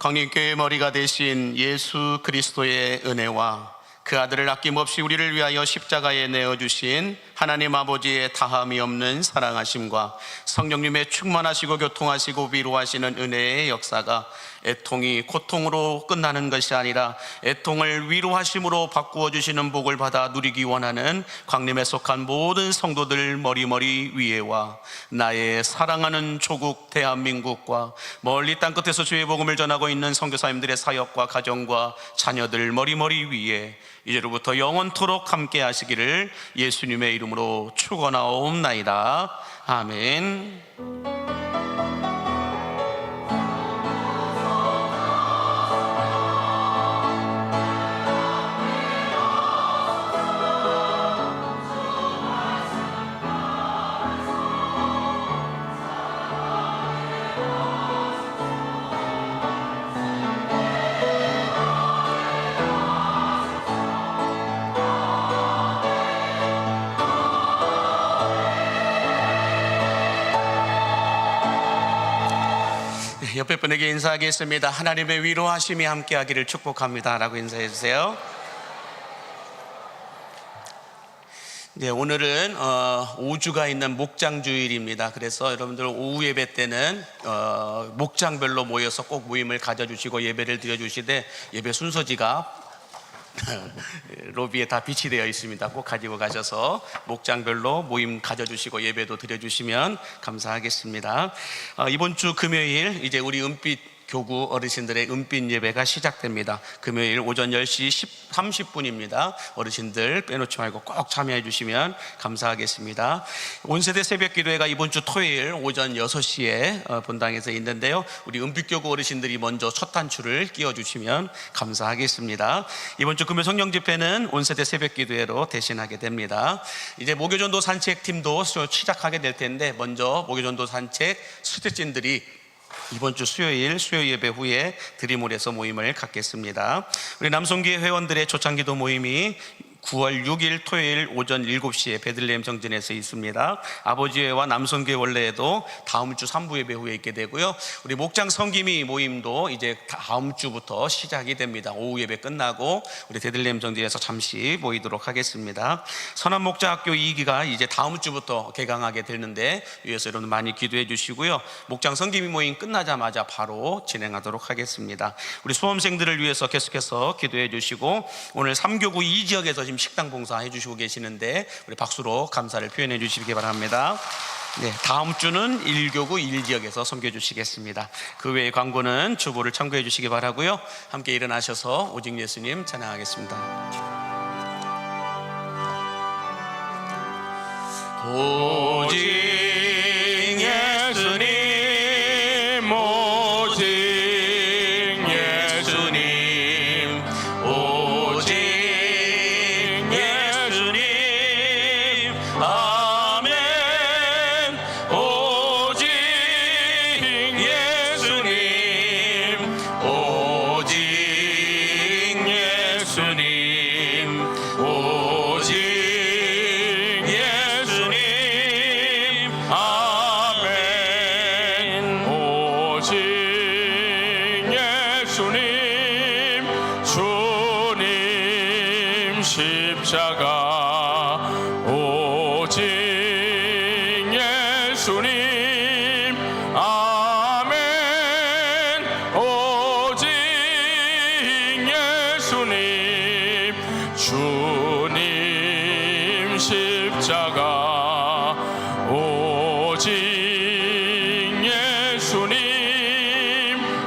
광림교회의 머리가 되신 예수 그리스도의 은혜와 그 아들을 아낌없이 우리를 위하여 십자가에 내어주신 하나님 아버지의 다함이 없는 사랑하심과 성령님의 충만하시고 교통하시고 위로하시는 은혜의 역사가 애통이 고통으로 끝나는 것이 아니라 애통을 위로하심으로 바꾸어 주시는 복을 받아 누리기 원하는 광림에 속한 모든 성도들 머리머리 위에와 나의 사랑하는 조국 대한민국과 멀리 땅끝에서 주의 복음을 전하고 있는 선교사님들의 사역과 가정과 자녀들 머리머리 위에 이제로부터 영원토록 함께 하시기를 예수님의 이름으로 축원하옵나이다. 아멘. 옆에 분에게 인사하겠습니다. 하나님의 위로하심이 함께하기를 축복합니다 라고 인사해 주세요. 네, 오늘은 5주가 있는 목장주일입니다. 그래서 여러분들 오후 예배 때는 목장별로 모여서 꼭 모임을 가져주시고 예배를 드려주시되, 예배 순서지가 로비에 다 빛이 되어 있습니다. 꼭 가지고 가셔서 목장별로 모임 가져주시고 예배도 드려주시면 감사하겠습니다. 이번 주 금요일 이제 우리 은빛 교구 어르신들의 은빛 예배가 시작됩니다. 금요일 오전 10시 30분입니다. 어르신들 빼놓지 말고 꼭 참여해 주시면 감사하겠습니다. 온세대 새벽기도회가 이번 주 토요일 오전 6시에 본당에서 있는데요. 우리 은빛 교구 어르신들이 먼저 첫 단추를 끼워주시면 감사하겠습니다. 이번 주 금요 성령 집회는 온세대 새벽기도회로 대신하게 됩니다. 이제 목요전도 산책팀도 시작하게 될 텐데, 먼저 목요전도 산책 스태진들이 이번 주 수요 예배 후에 드림홀에서 모임을 갖겠습니다. 우리 남성교회 회원들의 초창기도 모임이 9월 6일 토요일 오전 7시에 베들레헴 정진에서 있습니다. 아버지회와 남성교회 원래에도 다음 주 3부 예배 후에 있게 되고요. 우리 목장 성기미 모임도 이제 다음 주부터 시작이 됩니다. 오후 예배 끝나고 우리 베들레헴 정진에서 잠시 모이도록 하겠습니다. 선한목자학교 2기가 이제 다음 주부터 개강하게 되는데, 위에서 여러분 많이 기도해 주시고요. 목장 성기미 모임 끝나자마자 바로 진행하도록 하겠습니다. 우리 수험생들을 위해서 계속해서 기도해 주시고, 오늘 3교구 2지역에서 지금 식당 봉사해 주시고 계시는데 우리 박수로 감사를 표현해 주시기 바랍니다. 네, 다음 주는 1교구 1지역에서 섬겨 주시겠습니다. 그 외의 광고는 주보를 참고해 주시기 바라고요. 함께 일어나셔서 오직 예수님 찬양하겠습니다. 오직 예수님, 오직 예수님, 오직 예수님, 아멘. 오직 예수님, 오직 예수님, 오직 예수님, 아멘. 오직 예수님, 주님 십자가, 오직 예수님, 아멘. 오직 예수님, 주님 십자가, 오직 예수님,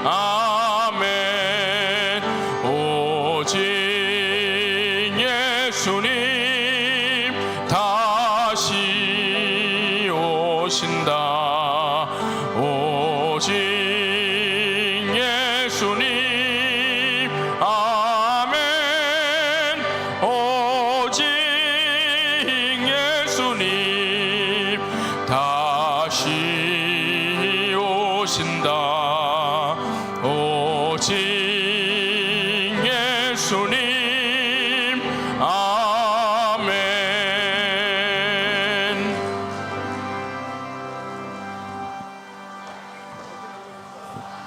아멘. 오직 예수님 다시 오신다. 오직 예수님, 아멘. 오직 예수님 다시 오신다.